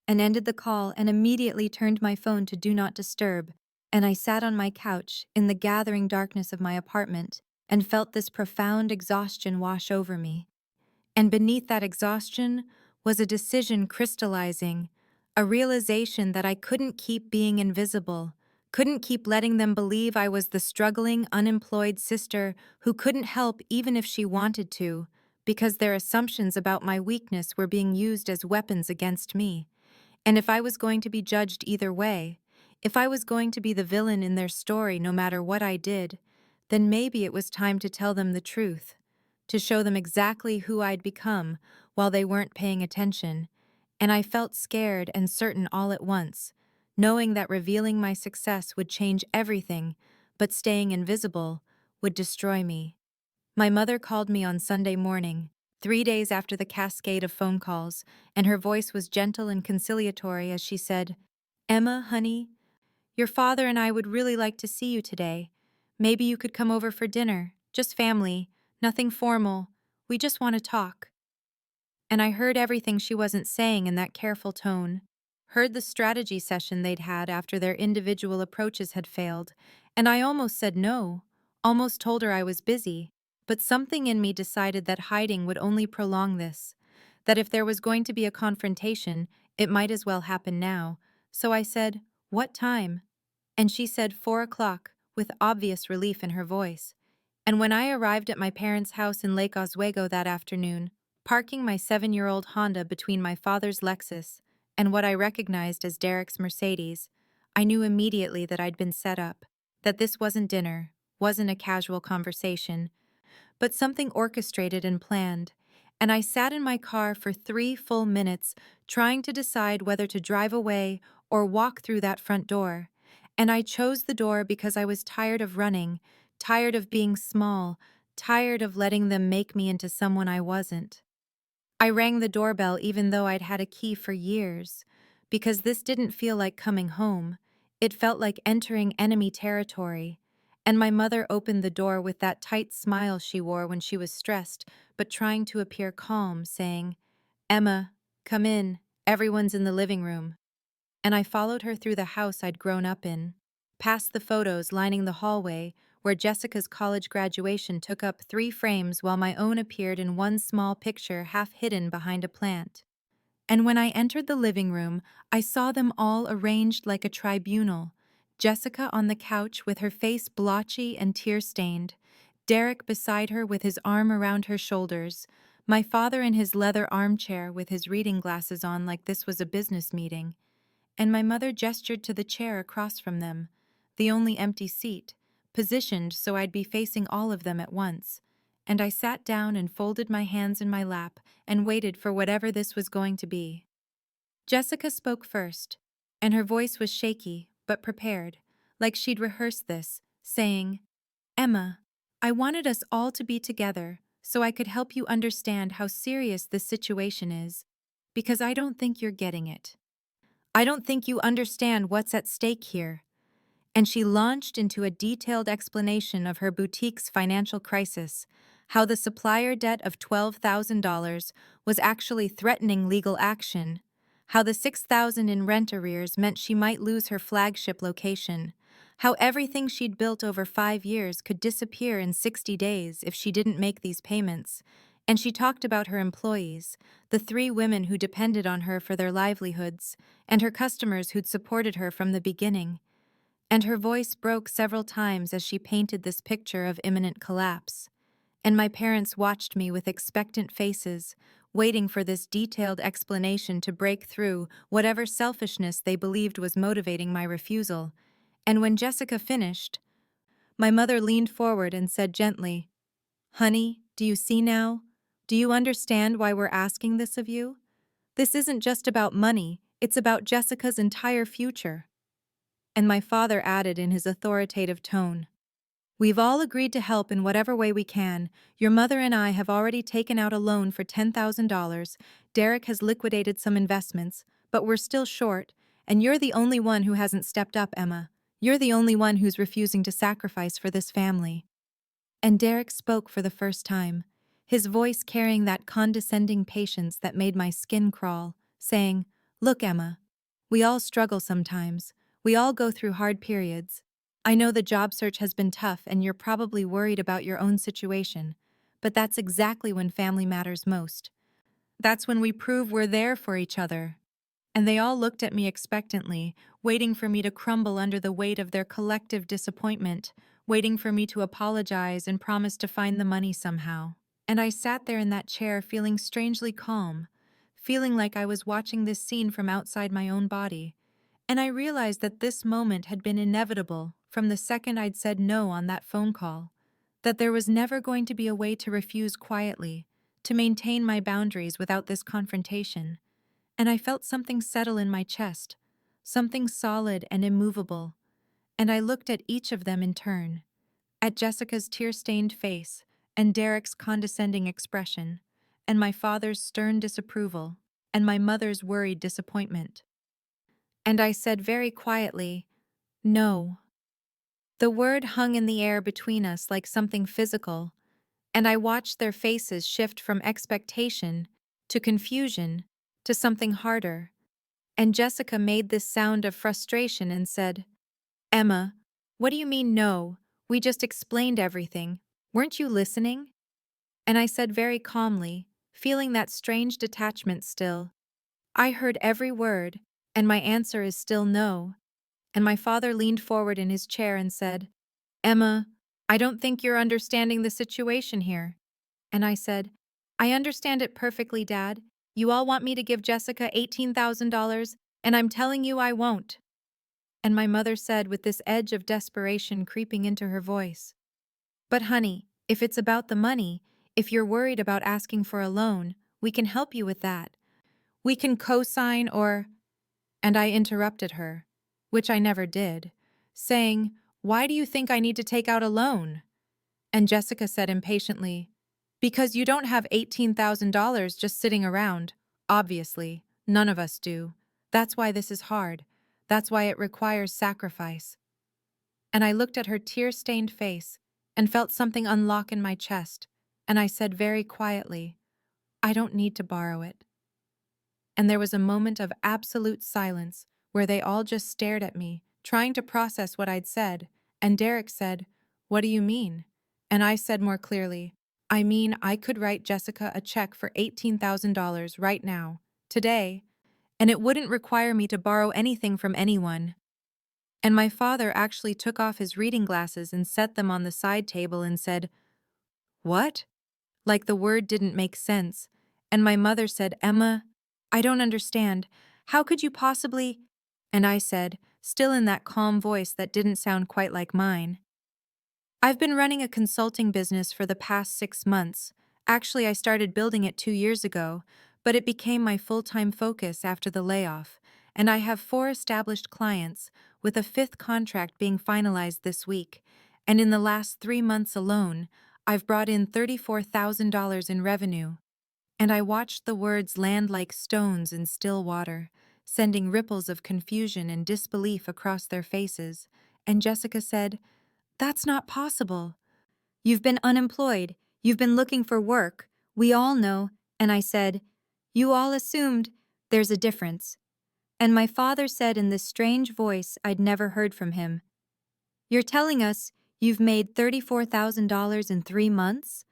and ended the call and immediately turned my phone to Do Not Disturb. And I sat on my couch in the gathering darkness of my apartment and felt this profound exhaustion wash over me. And beneath that exhaustion was a decision crystallizing, a realization that I couldn't keep being invisible, couldn't keep letting them believe I was the struggling, unemployed sister who couldn't help even if she wanted to, because their assumptions about my weakness were being used as weapons against me. And if I was going to be judged either way, if I was going to be the villain in their story no matter what I did, then maybe it was time to tell them the truth, to show them exactly who I'd become while they weren't paying attention. And I felt scared and certain all at once, knowing that revealing my success would change everything, but staying invisible would destroy me. My mother called me on Sunday morning, 3 days after the cascade of phone calls, and her voice was gentle and conciliatory as she said, "Emma, honey, your father and I would really like to see you today. Maybe you could come over for dinner, just family, nothing formal. We just want to talk." And I heard everything she wasn't saying in that careful tone. Heard the strategy session they'd had after their individual approaches had failed, and I almost said no, almost told her I was busy, but something in me decided that hiding would only prolong this, that if there was going to be a confrontation, it might as well happen now. So I said, "What time?" And she said 4 o'clock, with obvious relief in her voice. And when I arrived at my parents' house in Lake Oswego that afternoon, parking my 7-year-old Honda between my father's Lexus and what I recognized as Derek's Mercedes, I knew immediately that I'd been set up, that this wasn't dinner, wasn't a casual conversation, but something orchestrated and planned. And I sat in my car for 3 full minutes, trying to decide whether to drive away or walk through that front door. And I chose the door because I was tired of running, tired of being small, tired of letting them make me into someone I wasn't. I rang the doorbell even though I'd had a key for years, because this didn't feel like coming home. It felt like entering enemy territory. And my mother opened the door with that tight smile she wore when she was stressed, but trying to appear calm, saying, "Emma, come in, everyone's in the living room." And I followed her through the house I'd grown up in, past the photos lining the hallway, where Jessica's college graduation took up 3 frames while my own appeared in one small picture half hidden behind a plant. And when I entered the living room, I saw them all arranged like a tribunal. Jessica on the couch with her face blotchy and tear-stained, Derek beside her with his arm around her shoulders, my father in his leather armchair with his reading glasses on like this was a business meeting, and my mother gestured to the chair across from them, the only empty seat, positioned so I'd be facing all of them at once. And I sat down and folded my hands in my lap and waited for whatever this was going to be. Jessica spoke first, and her voice was shaky but prepared, like she'd rehearsed this, saying, "Emma, I wanted us all to be together so I could help you understand how serious this situation is, because I don't think you're getting it. I don't think you understand what's at stake here." And she launched into a detailed explanation of her boutique's financial crisis, how the supplier debt of $12,000 was actually threatening legal action, how the $6,000 in rent arrears meant she might lose her flagship location, how everything she'd built over 5 years could disappear in 60 days if she didn't make these payments. And she talked about her employees, the 3 women who depended on her for their livelihoods, and her customers who'd supported her from the beginning. And her voice broke several times as she painted this picture of imminent collapse. And my parents watched me with expectant faces, waiting for this detailed explanation to break through whatever selfishness they believed was motivating my refusal. And when Jessica finished, my mother leaned forward and said gently, "Honey, do you see now? Do you understand why we're asking this of you? This isn't just about money, it's about Jessica's entire future." And my father added in his authoritative tone, "We've all agreed to help in whatever way we can. Your mother and I have already taken out a loan for $10,000. Derek has liquidated some investments, but we're still short, and you're the only one who hasn't stepped up, Emma. You're the only one who's refusing to sacrifice for this family." And Derek spoke for the first time, his voice carrying that condescending patience that made my skin crawl, saying, "Look, Emma, we all struggle sometimes. We all go through hard periods. I know the job search has been tough and you're probably worried about your own situation, but that's exactly when family matters most. That's when we prove we're there for each other." And they all looked at me expectantly, waiting for me to crumble under the weight of their collective disappointment, waiting for me to apologize and promise to find the money somehow. And I sat there in that chair feeling strangely calm, feeling like I was watching this scene from outside my own body. And I realized that this moment had been inevitable from the second I'd said no on that phone call, that there was never going to be a way to refuse quietly, to maintain my boundaries without this confrontation. And I felt something settle in my chest, something solid and immovable, and I looked at each of them in turn, at Jessica's tear-stained face, and Derek's condescending expression, and my father's stern disapproval, and my mother's worried disappointment. And I said very quietly, "No." The word hung in the air between us like something physical, and I watched their faces shift from expectation to confusion to something harder. And Jessica made this sound of frustration and said, "Emma, what do you mean no? We just explained everything. Weren't you listening?" And I said very calmly, feeling that strange detachment still, "I heard every word, and my answer is still no." And my father leaned forward in his chair and said, "Emma, I don't think you're understanding the situation here." And I said, "I understand it perfectly, Dad. You all want me to give Jessica $18,000, and I'm telling you I won't." And my mother said with this edge of desperation creeping into her voice, "But honey, if it's about the money, if you're worried about asking for a loan, we can help you with that. We can co-sign or—" And I interrupted her, which I never did, saying, "Why do you think I need to take out a loan?" And Jessica said impatiently, "Because you don't have $18,000 just sitting around. Obviously, none of us do. That's why this is hard. That's why it requires sacrifice." And I looked at her tear-stained face and felt something unlock in my chest, and I said very quietly, "I don't need to borrow it." And there was a moment of absolute silence where they all just stared at me, trying to process what I'd said, and Derek said, "What do you mean?" And I said more clearly, "I mean I could write Jessica a check for $18,000 right now, today, and it wouldn't require me to borrow anything from anyone." And my father actually took off his reading glasses and set them on the side table and said, "What?" Like the word didn't make sense. And my mother said, "Emma, I don't understand. How could you possibly—" And I said, still in that calm voice that didn't sound quite like mine, "I've been running a consulting business for the past 6 months. Actually, I started building it 2 years ago, but it became my full-time focus after the layoff, and I have 4 established clients, with a 5th contract being finalized this week, and in the last 3 months alone, I've brought in $34,000 in revenue." And I watched the words land like stones in still water, sending ripples of confusion and disbelief across their faces, and Jessica said, "That's not possible. You've been unemployed. You've been looking for work. We all know." And I said, "You all assumed there's a difference." And my father said in this strange voice I'd never heard from him, "You're telling us you've made $34,000 in 3 months?"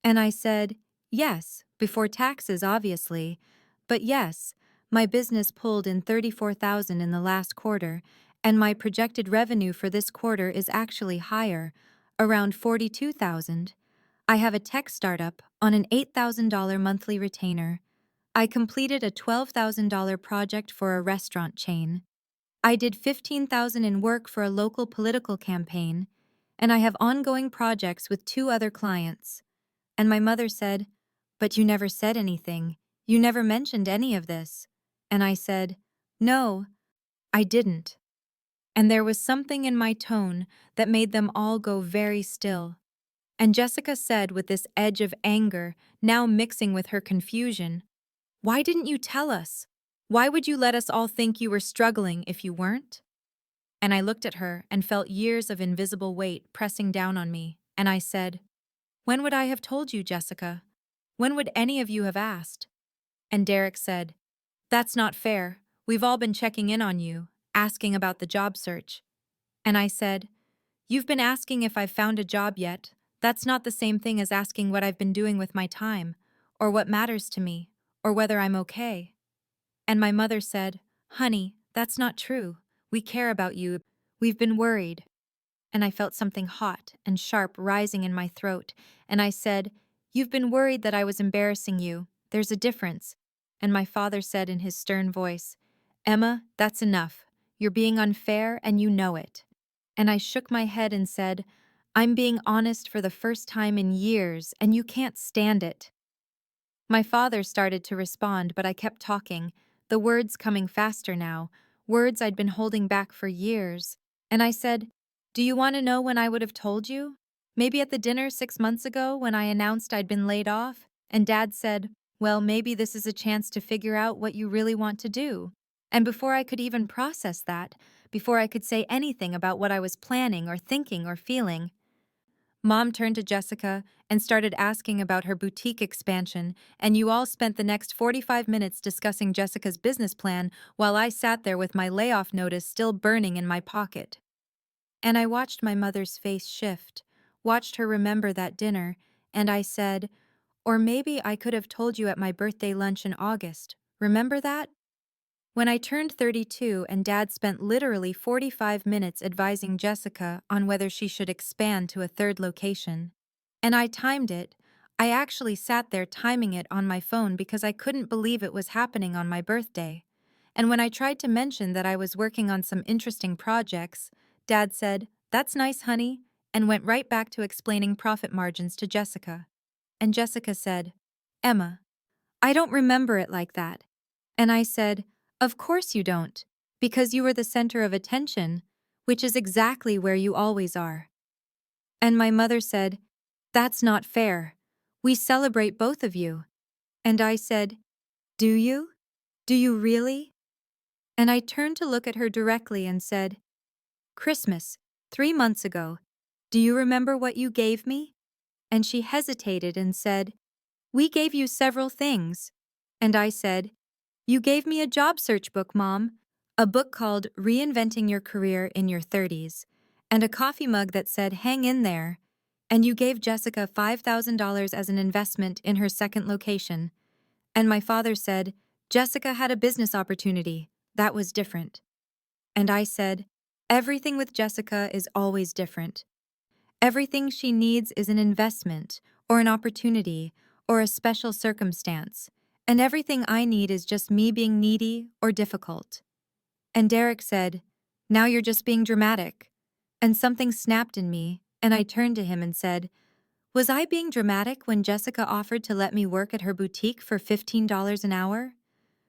And I said, "Yes, before taxes, obviously. But yes, my business pulled in $34,000 in the last quarter, and my projected revenue for this quarter is actually higher, around $42,000. I have a tech startup on an $8,000 monthly retainer. I completed a $12,000 project for a restaurant chain. I did $15,000 in work for a local political campaign, and I have ongoing projects with 2 other clients." And my mother said, "But you never said anything. You never mentioned any of this." And I said, "No, I didn't." And there was something in my tone that made them all go very still. And Jessica said with this edge of anger, now mixing with her confusion, "Why didn't you tell us? Why would you let us all think you were struggling if you weren't?" And I looked at her and felt years of invisible weight pressing down on me, and I said, "When would I have told you, Jessica? When would any of you have asked?" And Derek said, "That's not fair. We've all been checking in on you, asking about the job search." And I said, "You've been asking if I've found a job yet. That's not the same thing as asking what I've been doing with my time, or what matters to me, or whether I'm okay." And my mother said, "Honey, that's not true. We care about you. We've been worried." And I felt something hot and sharp rising in my throat, and I said, "You've been worried that I was embarrassing you. There's a difference. And my father said in his stern voice, "Emma, that's enough. You're being unfair and you know it." And I shook my head and said, "I'm being honest for the first time in years, and you can't stand it." My father started to respond, but I kept talking, the words coming faster now, words I'd been holding back for years. And I said, "Do you want to know when I would have told you? Maybe at the dinner 6 months ago when I announced I'd been laid off?" And Dad said, "Well, maybe this is a chance to figure out what you really want to do." And before I could even process that, before I could say anything about what I was planning or thinking or feeling, Mom turned to Jessica and started asking about her boutique expansion, and you all spent the next 45 minutes discussing Jessica's business plan while I sat there with my layoff notice still burning in my pocket. And I watched my mother's face shift, watched her remember that dinner, and I said, "Or maybe I could have told you at my birthday lunch in August. Remember that?" When I turned 32 and Dad spent literally 45 minutes advising Jessica on whether she should expand to a third location. And I timed it. I actually sat there timing it on my phone because I couldn't believe it was happening on my birthday. And when I tried to mention that I was working on some interesting projects, Dad said, "That's nice, honey," and went right back to explaining profit margins to Jessica. And Jessica said, "Emma, I don't remember it like that." And I said, "Of course you don't, because you were the center of attention, which is exactly where you always are." And my mother said, "That's not fair. We celebrate both of you." And I said, "Do you? Do you really?" And I turned to look at her directly and said, "Christmas, 3 months ago. Do you remember what you gave me?" And she hesitated and said, "We gave you several things." And I said, "You gave me a job search book, Mom, a book called Reinventing Your Career in Your 30s, and a coffee mug that said, 'Hang in there.' And you gave Jessica $5,000 as an investment in her second location." And my father said, "Jessica had a business opportunity. That was different." And I said, "Everything with Jessica is always different. Everything she needs is an investment, or an opportunity, or a special circumstance. And everything I need is just me being needy or difficult." And Derek said, "Now you're just being dramatic." And something snapped in me, and I turned to him and said, "Was I being dramatic when Jessica offered to let me work at her boutique for $15 an hour?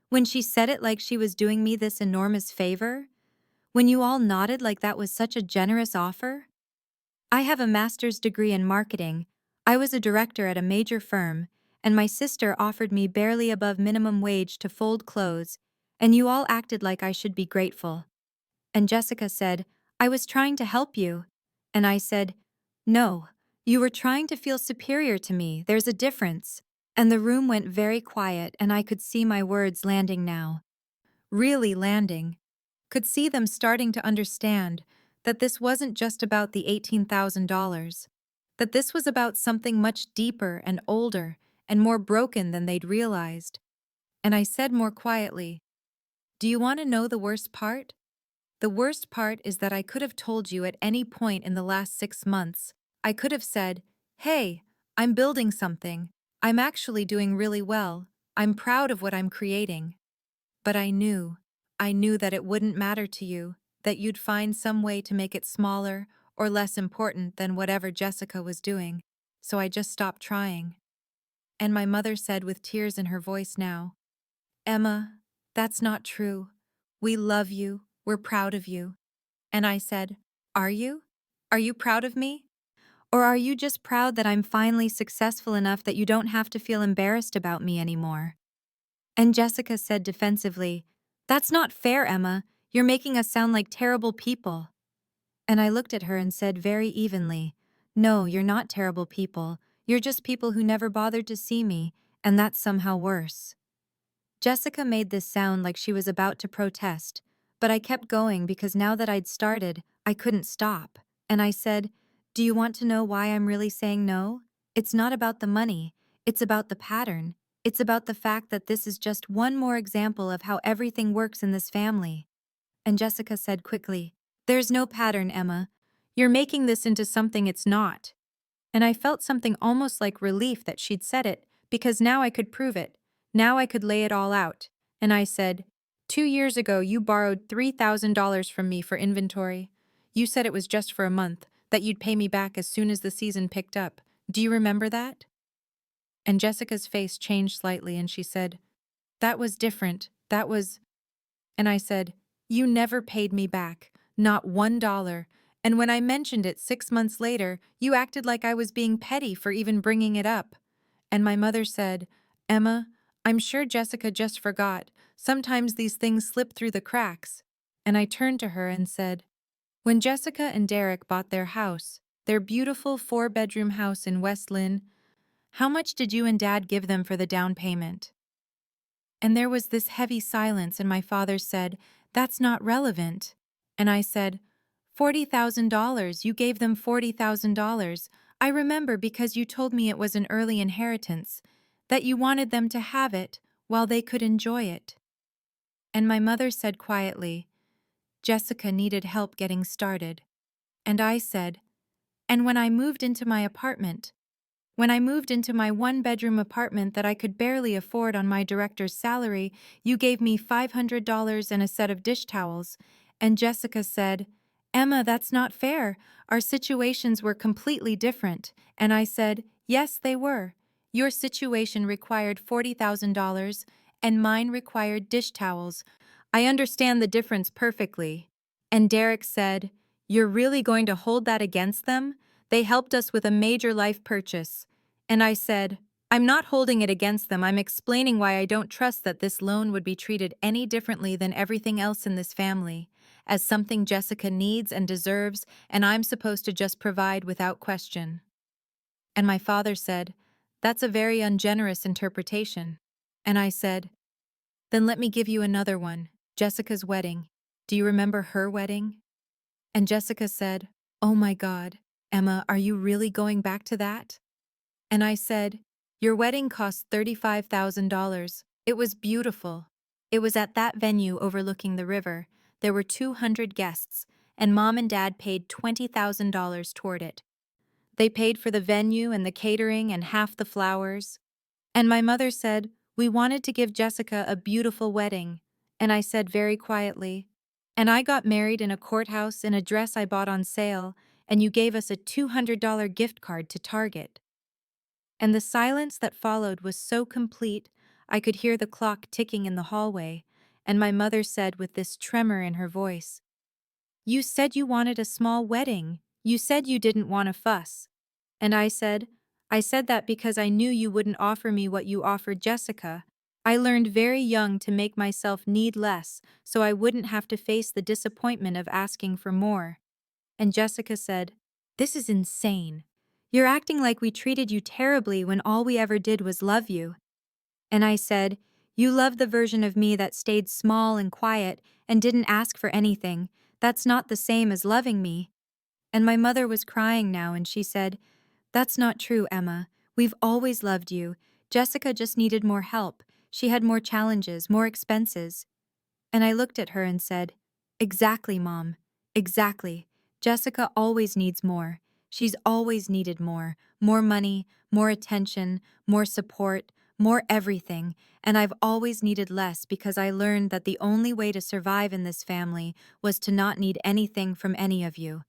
When she said it like she was doing me this enormous favor? When you all nodded like that was such a generous offer? I have a master's degree in marketing. I was a director at a major firm, and my sister offered me barely above minimum wage to fold clothes, and you all acted like I should be grateful." And Jessica said, "I was trying to help you." And I said, "No, you were trying to feel superior to me. There's a difference." And the room went very quiet, and I could see my words landing now. Really landing. Could see them starting to understand that this wasn't just about the $18,000, that this was about something much deeper and older and more broken than they'd realized. And I said more quietly, "Do you want to know the worst part? The worst part is that I could have told you at any point in the last 6 months. I could have said, 'Hey, I'm building something. I'm actually doing really well. I'm proud of what I'm creating.' But I knew that it wouldn't matter to you, that you'd find some way to make it smaller or less important than whatever Jessica was doing. So I just stopped trying." And my mother said with tears in her voice now, "Emma, that's not true. We love you. We're proud of you." And I said, "Are you? Are you proud of me? Or are you just proud that I'm finally successful enough that you don't have to feel embarrassed about me anymore?" And Jessica said defensively, "That's not fair, Emma. You're making us sound like terrible people." And I looked at her and said very evenly, "No, you're not terrible people. You're just people who never bothered to see me, and that's somehow worse." Jessica made this sound like she was about to protest, but I kept going because now that I'd started, I couldn't stop. And I said, "Do you want to know why I'm really saying no? It's not about the money. It's about the pattern. It's about the fact that this is just one more example of how everything works in this family." And Jessica said quickly, "There's no pattern, Emma. You're making this into something it's not." And I felt something almost like relief that she'd said it, because now I could prove it. Now I could lay it all out. And I said, 2 years ago, you borrowed $3,000 from me for inventory. You said it was just for a month, that you'd pay me back as soon as the season picked up. Do you remember that? And Jessica's face changed slightly and she said, that was different. That was. And I said, you never paid me back, not $1. And when I mentioned it 6 months later, you acted like I was being petty for even bringing it up. And my mother said, Emma, I'm sure Jessica just forgot. Sometimes these things slip through the cracks. And I turned to her and said, when Jessica and Derek bought their house, their beautiful 4-bedroom house in West Lynn, how much did you and Dad give them for the down payment? And there was this heavy silence, and my father said, that's not relevant. And I said, $40,000, you gave them $40,000. I remember because you told me it was an early inheritance, that you wanted them to have it while they could enjoy it. And my mother said quietly, Jessica needed help getting started. And I said, and when I moved into my 1-bedroom apartment that I could barely afford on my director's salary, you gave me $500 and a set of dish towels. And Jessica said, Emma, that's not fair. Our situations were completely different. And I said, yes, they were. Your situation required $40,000 and mine required dish towels. I understand the difference perfectly. And Derek said, you're really going to hold that against them? They helped us with a major life purchase. And I said, I'm not holding it against them. I'm explaining why I don't trust that this loan would be treated any differently than everything else in this family, as something Jessica needs and deserves, and I'm supposed to just provide without question. And my father said, that's a very ungenerous interpretation. And I said, then let me give you another one. Jessica's wedding. Do you remember her wedding? And Jessica said, oh my God, Emma, are you really going back to that? And I said, your wedding cost $35,000. It was beautiful. It was at that venue overlooking the river. There were 200 guests, and Mom and Dad paid $20,000 toward it. They paid for the venue and the catering and half the flowers. And my mother said, we wanted to give Jessica a beautiful wedding. And I said very quietly, and I got married in a courthouse in a dress I bought on sale, and you gave us a $200 gift card to Target. And the silence that followed was so complete, I could hear the clock ticking in the hallway, and my mother said with this tremor in her voice, you said you wanted a small wedding. You said you didn't want a fuss. And I said that because I knew you wouldn't offer me what you offered Jessica. I learned very young to make myself need less so I wouldn't have to face the disappointment of asking for more. And Jessica said, this is insane. You're acting like we treated you terribly when all we ever did was love you. And I said, you loved the version of me that stayed small and quiet and didn't ask for anything. That's not the same as loving me. And my mother was crying now and she said, that's not true, Emma. We've always loved you. Jessica just needed more help. She had more challenges, more expenses. And I looked at her and said, exactly, Mom. Exactly. Jessica always needs more. She's always needed more. More money, more attention, more support, more everything. And I've always needed less because I learned that the only way to survive in this family was to not need anything from any of you.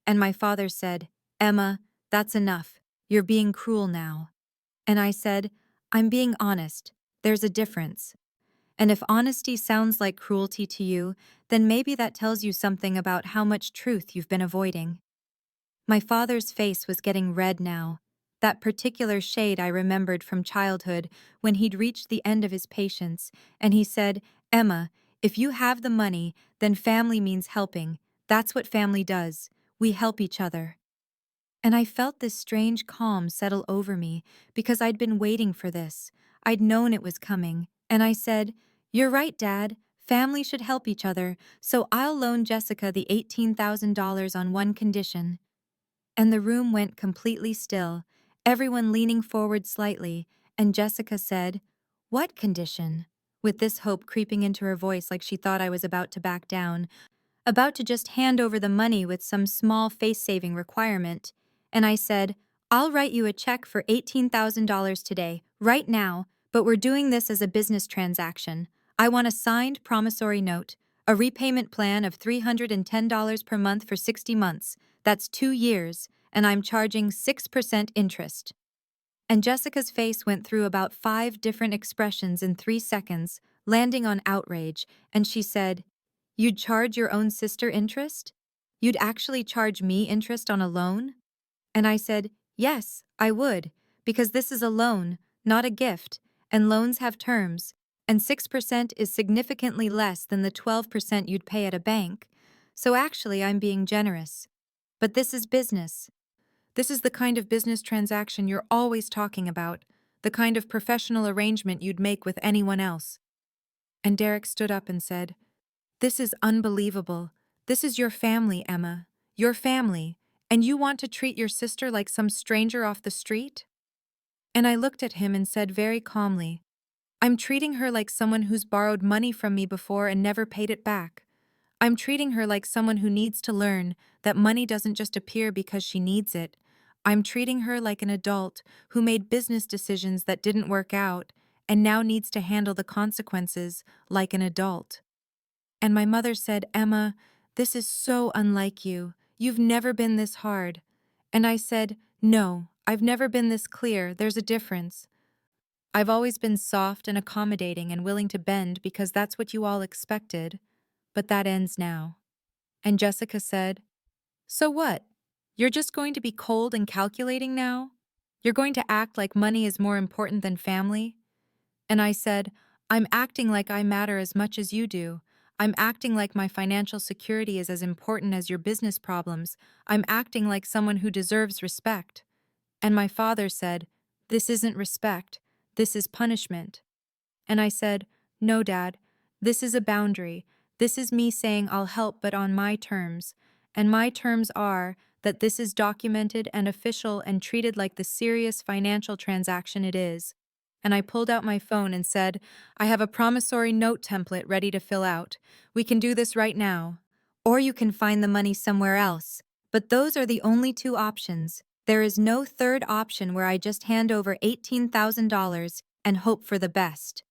And my father said, Emma, that's enough. You're being cruel now. And I said, I'm being honest. There's a difference. And if honesty sounds like cruelty to you, then maybe that tells you something about how much truth you've been avoiding. My father's face was getting red now, that particular shade I remembered from childhood when he'd reached the end of his patience, and he said, Emma, if you have the money, then family means helping. That's what family does. We help each other. And I felt this strange calm settle over me because I'd been waiting for this. I'd known it was coming. And I said, you're right, Dad. Family should help each other, so I'll loan Jessica the $18,000 on one condition. And the room went completely still, everyone leaning forward slightly, and Jessica said, what condition? With this hope creeping into her voice like she thought I was about to back down, about to just hand over the money with some small face-saving requirement. And I said, I'll write you a check for $18,000 today, right now, but we're doing this as a business transaction. I want a signed promissory note, a repayment plan of $310 per month for 60 months. That's 2 years, and I'm charging 6% interest." And Jessica's face went through about 5 different expressions in 3 seconds, landing on outrage, and she said, "You'd charge your own sister interest? You'd actually charge me interest on a loan?" And I said, "Yes, I would, because this is a loan, not a gift, and loans have terms, and 6% is significantly less than the 12% you'd pay at a bank. So actually, I'm being generous. But this is business. This is the kind of business transaction you're always talking about, the kind of professional arrangement you'd make with anyone else." And Derek stood up and said, "This is unbelievable. This is your family, Emma. Your family. And you want to treat your sister like some stranger off the street?" And I looked at him and said very calmly, "I'm treating her like someone who's borrowed money from me before and never paid it back. I'm treating her like someone who needs to learn that money doesn't just appear because she needs it. I'm treating her like an adult who made business decisions that didn't work out and now needs to handle the consequences like an adult." And my mother said, "Emma, this is so unlike you. You've never been this hard." And I said, "No, I've never been this clear. There's a difference. I've always been soft and accommodating and willing to bend because that's what you all expected. But that ends now." And Jessica said, "So what? You're just going to be cold and calculating now? You're going to act like money is more important than family?" And I said, "I'm acting like I matter as much as you do. I'm acting like my financial security is as important as your business problems. I'm acting like someone who deserves respect." And my father said, "This isn't respect. This is punishment." And I said, "No, Dad. This is a boundary. This is me saying I'll help but on my terms. And my terms are that this is documented and official and treated like the serious financial transaction it is." And I pulled out my phone and said, "I have a promissory note template ready to fill out. We can do this right now. Or you can find the money somewhere else. But those are the only 2 options. There is no third option where I just hand over $18,000 and hope for the best."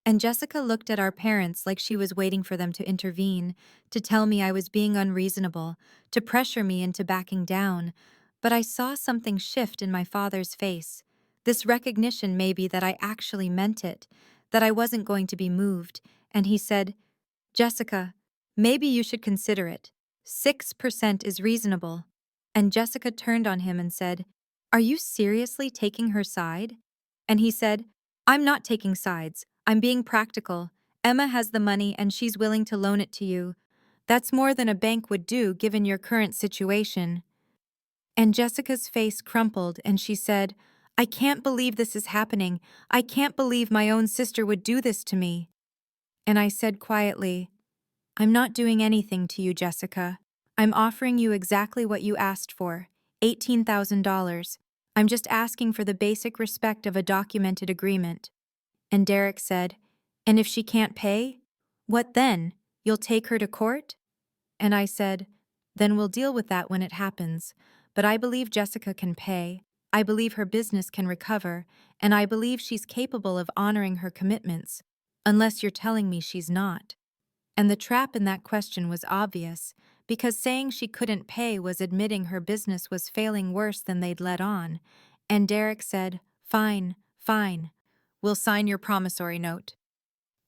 And Jessica looked at our parents like she was waiting for them to intervene, to tell me I was being unreasonable, to pressure me into backing down. But I saw something shift in my father's face. This recognition maybe that I actually meant it, that I wasn't going to be moved. And he said, "Jessica, maybe you should consider it. 6% is reasonable." And Jessica turned on him and said, "Are you seriously taking her side?" And he said, "I'm not taking sides. I'm being practical. Emma has the money and she's willing to loan it to you. That's more than a bank would do given your current situation." And Jessica's face crumpled and she said, "I can't believe this is happening. I can't believe my own sister would do this to me." And I said quietly, "I'm not doing anything to you, Jessica. I'm offering you exactly what you asked for, $18,000. I'm just asking for the basic respect of a documented agreement." And Derek said, "And if she can't pay? What then? You'll take her to court?" And I said, "Then we'll deal with that when it happens. But I believe Jessica can pay. I believe her business can recover, and I believe she's capable of honoring her commitments, unless you're telling me she's not." And the trap in that question was obvious, because saying she couldn't pay was admitting her business was failing worse than they'd let on. And Derek said, "Fine, fine. We'll sign your promissory note."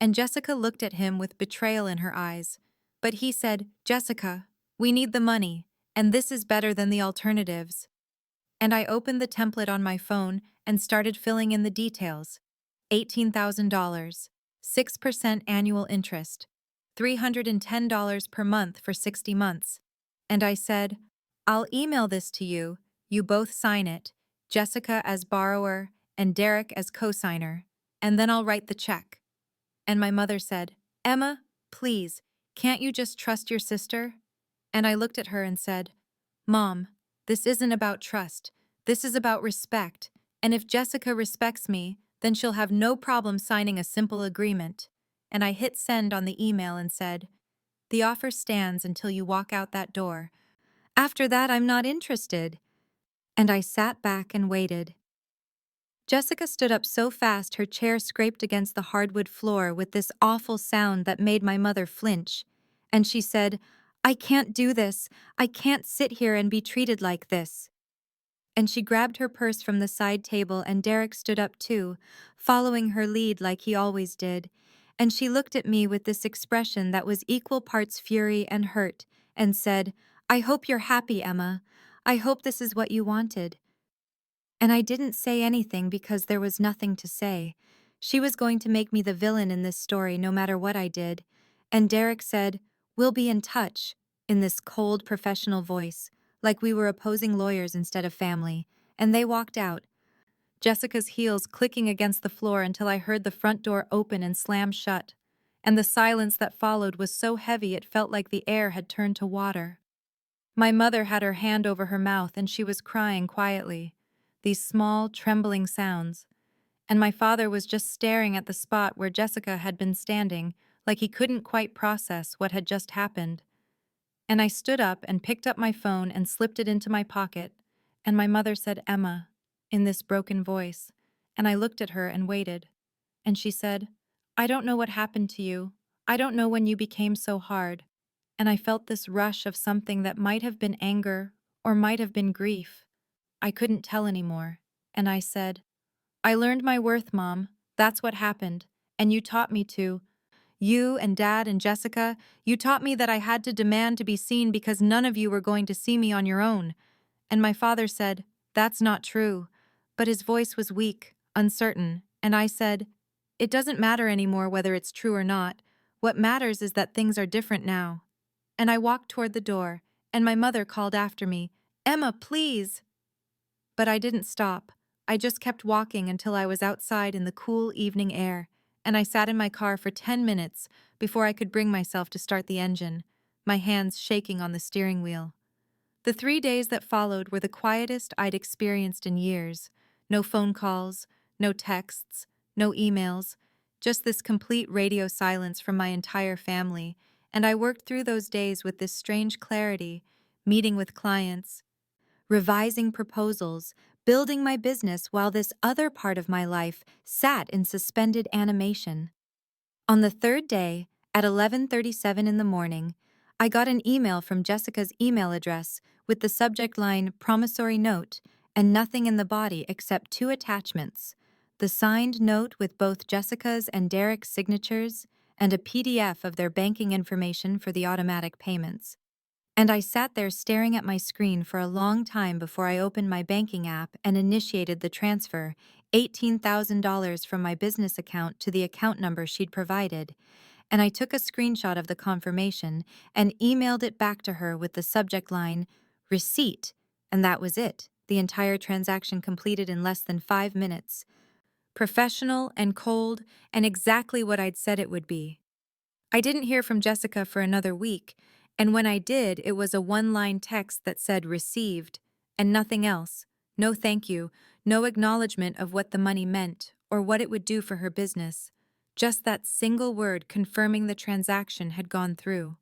And Jessica looked at him with betrayal in her eyes. But he said, "Jessica, we need the money, and this is better than the alternatives." And I opened the template on my phone and started filling in the details. $18,000, 6% annual interest, $310 per month for 60 months. And I said, "I'll email this to you. You both sign it, Jessica as borrower and Derek as co-signer, and then I'll write the check." And my mother said, "Emma, please, can't you just trust your sister?" And I looked at her and said, "Mom, this isn't about trust. This is about respect. And if Jessica respects me, then she'll have no problem signing a simple agreement." And I hit send on the email and said, "The offer stands until you walk out that door. After that, I'm not interested." And I sat back and waited. Jessica stood up so fast her chair scraped against the hardwood floor with this awful sound that made my mother flinch. And she said, "I can't do this. I can't sit here and be treated like this." And she grabbed her purse from the side table and Derek stood up too, following her lead like he always did. And she looked at me with this expression that was equal parts fury and hurt, and said, "I hope you're happy, Emma. I hope this is what you wanted." And I didn't say anything because there was nothing to say. She was going to make me the villain in this story no matter what I did. And Derek said, "We'll be in touch," in this cold professional voice, like we were opposing lawyers instead of family, and they walked out, Jessica's heels clicking against the floor until I heard the front door open and slam shut. And the silence that followed was so heavy it felt like the air had turned to water. My mother had her hand over her mouth and she was crying quietly, these small, trembling sounds. And my father was just staring at the spot where Jessica had been standing, like he couldn't quite process what had just happened. And I stood up and picked up my phone and slipped it into my pocket, and my mother said, "Emma," in this broken voice, and I looked at her and waited. And she said, "I don't know what happened to you. I don't know when you became so hard." And I felt this rush of something that might have been anger or might have been grief. I couldn't tell anymore. And I said, "I learned my worth, Mom. That's what happened. And you taught me to. You and Dad and Jessica, you taught me that I had to demand to be seen because none of you were going to see me on your own." And my father said, "That's not true." But his voice was weak, uncertain, and I said, "It doesn't matter anymore whether it's true or not. What matters is that things are different now." And I walked toward the door, and my mother called after me, "Emma, please." But I didn't stop. I just kept walking until I was outside in the cool evening air, and I sat in my car for 10 minutes before I could bring myself to start the engine, my hands shaking on the steering wheel. The 3 days that followed were the quietest I'd experienced in years. No phone calls, no texts, no emails, just this complete radio silence from my entire family, and I worked through those days with this strange clarity, meeting with clients, revising proposals, building my business while this other part of my life sat in suspended animation. On the third day, at 11:37 in the morning, I got an email from Jessica's email address with the subject line "Promissory Note" and nothing in the body except two attachments, the signed note with both Jessica's and Derek's signatures, and a PDF of their banking information for the automatic payments. And I sat there staring at my screen for a long time before I opened my banking app and initiated the transfer, $18,000 from my business account to the account number she'd provided. And I took a screenshot of the confirmation and emailed it back to her with the subject line, "Receipt," and that was it. The entire transaction completed in less than 5 minutes. Professional and cold, and exactly what I'd said it would be. I didn't hear from Jessica for another week, and when I did, it was a one-line text that said "received," and nothing else. No thank you, no acknowledgement of what the money meant or what it would do for her business. Just that single word confirming the transaction had gone through.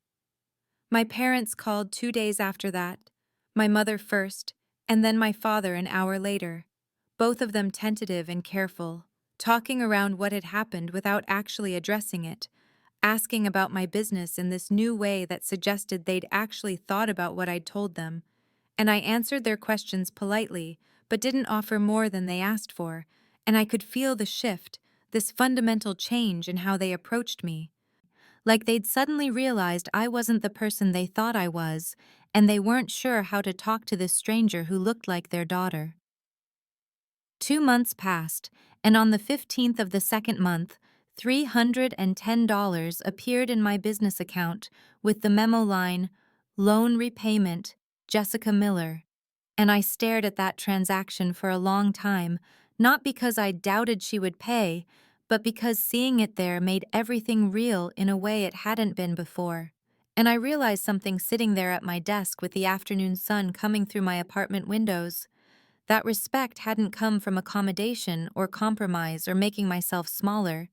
My parents called 2 days after that, my mother first, and then my father an hour later, both of them tentative and careful, talking around what had happened without actually addressing it, asking about my business in this new way that suggested they'd actually thought about what I'd told them. And I answered their questions politely, but didn't offer more than they asked for, and I could feel the shift, this fundamental change in how they approached me. Like they'd suddenly realized I wasn't the person they thought I was, and they weren't sure how to talk to this stranger who looked like their daughter. 2 months passed, and on the 15th of the second month, $310 appeared in my business account with the memo line, "Loan repayment, Jessica Miller." And I stared at that transaction for a long time, not because I doubted she would pay, but because seeing it there made everything real in a way it hadn't been before. And I realized something sitting there at my desk with the afternoon sun coming through my apartment windows. That respect hadn't come from accommodation or compromise or making myself smaller.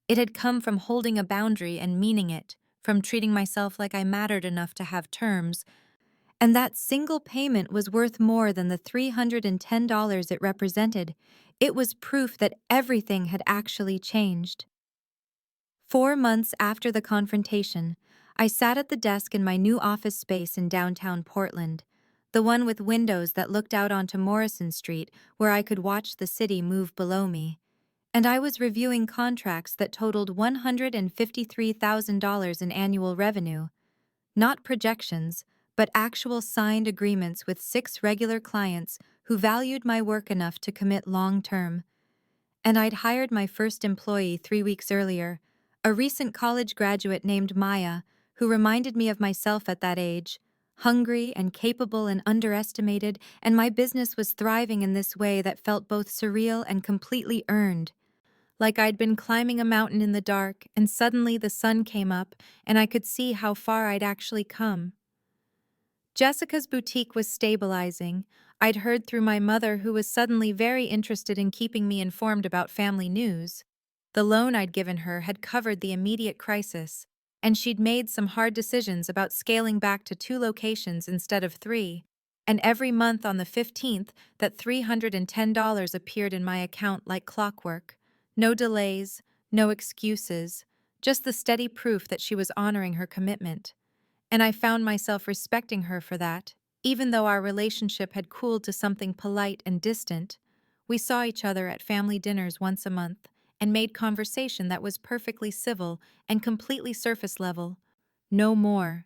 It had come from holding a boundary and meaning it, from treating myself like I mattered enough to have terms. And that single payment was worth more than the $310 it represented. It was proof that everything had actually changed. 4 months after the confrontation, I sat at the desk in my new office space in downtown Portland, the one with windows that looked out onto Morrison Street where I could watch the city move below me. And I was reviewing contracts that totaled $153,000 in annual revenue, not projections, but actual signed agreements with 6 regular clients who valued my work enough to commit long term. And I'd hired my first employee 3 weeks earlier, a recent college graduate named Maya, who reminded me of myself at that age, hungry and capable and underestimated, and my business was thriving in this way that felt both surreal and completely earned. Like I'd been climbing a mountain in the dark, and suddenly the sun came up, and I could see how far I'd actually come. Jessica's boutique was stabilizing. I'd heard through my mother, who was suddenly very interested in keeping me informed about family news. The loan I'd given her had covered the immediate crisis, and she'd made some hard decisions about scaling back to 2 locations instead of 3. And every month on the 15th, that $310 appeared in my account like clockwork. No delays, no excuses, just the steady proof that she was honoring her commitment. And I found myself respecting her for that, even though our relationship had cooled to something polite and distant. We saw each other at family dinners once a month and made conversation that was perfectly civil and completely surface level. No more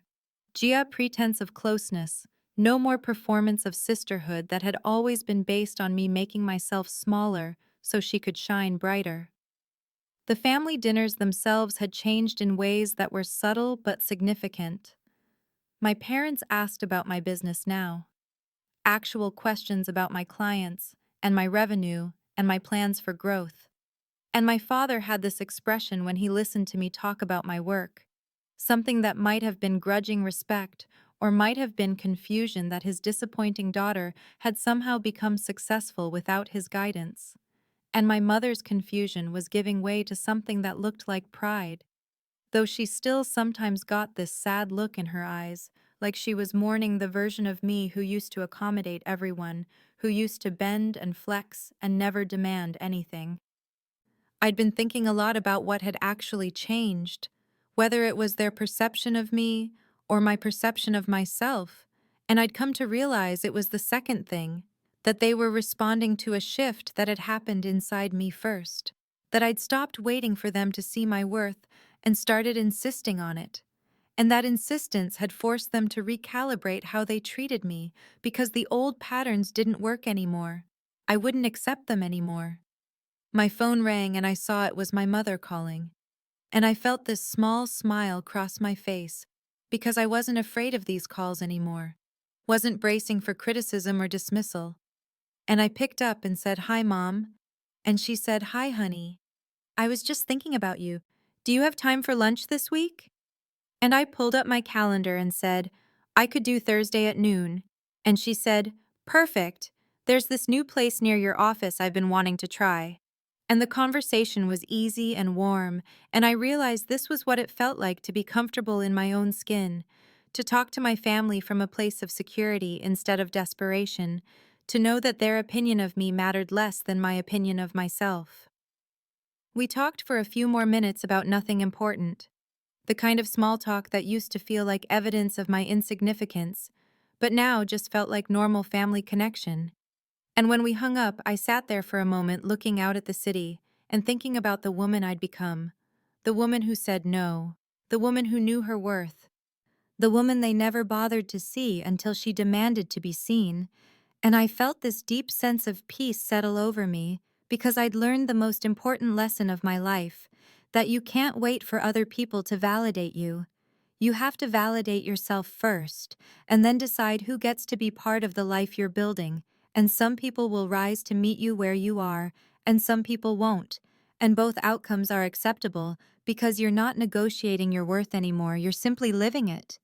pretense of closeness, no more performance of sisterhood that had always been based on me making myself smaller so she could shine brighter. The family dinners themselves had changed in ways that were subtle but significant. My parents asked about my business now, actual questions about my clients and my revenue and my plans for growth. And my father had this expression when he listened to me talk about my work, something that might have been grudging respect or might have been confusion that his disappointing daughter had somehow become successful without his guidance. And my mother's confusion was giving way to something that looked like pride, though she still sometimes got this sad look in her eyes, like she was mourning the version of me who used to accommodate everyone, who used to bend and flex and never demand anything. I'd been thinking a lot about what had actually changed, whether it was their perception of me or my perception of myself, and I'd come to realize it was the second thing, that they were responding to a shift that had happened inside me first, that I'd stopped waiting for them to see my worth and started insisting on it, and that insistence had forced them to recalibrate how they treated me because the old patterns didn't work anymore. I wouldn't accept them anymore. My phone rang and I saw it was my mother calling. And I felt this small smile cross my face because I wasn't afraid of these calls anymore, wasn't bracing for criticism or dismissal. And I picked up and said, "Hi, Mom." And she said, "Hi, honey. I was just thinking about you. Do you have time for lunch this week?" And I pulled up my calendar and said, "I could do Thursday at noon." And she said, "Perfect. There's this new place near your office I've been wanting to try." And the conversation was easy and warm, and I realized this was what it felt like to be comfortable in my own skin, to talk to my family from a place of security instead of desperation, to know that their opinion of me mattered less than my opinion of myself. We talked for a few more minutes about nothing important, the kind of small talk that used to feel like evidence of my insignificance, but now just felt like normal family connection. And when we hung up, I sat there for a moment looking out at the city and thinking about the woman I'd become, the woman who said no, the woman who knew her worth, the woman they never bothered to see until she demanded to be seen. And I felt this deep sense of peace settle over me because I'd learned the most important lesson of my life, that you can't wait for other people to validate you. You have to validate yourself first, and then decide who gets to be part of the life you're building. And some people will rise to meet you where you are, and some people won't. And both outcomes are acceptable because you're not negotiating your worth anymore, you're simply living it.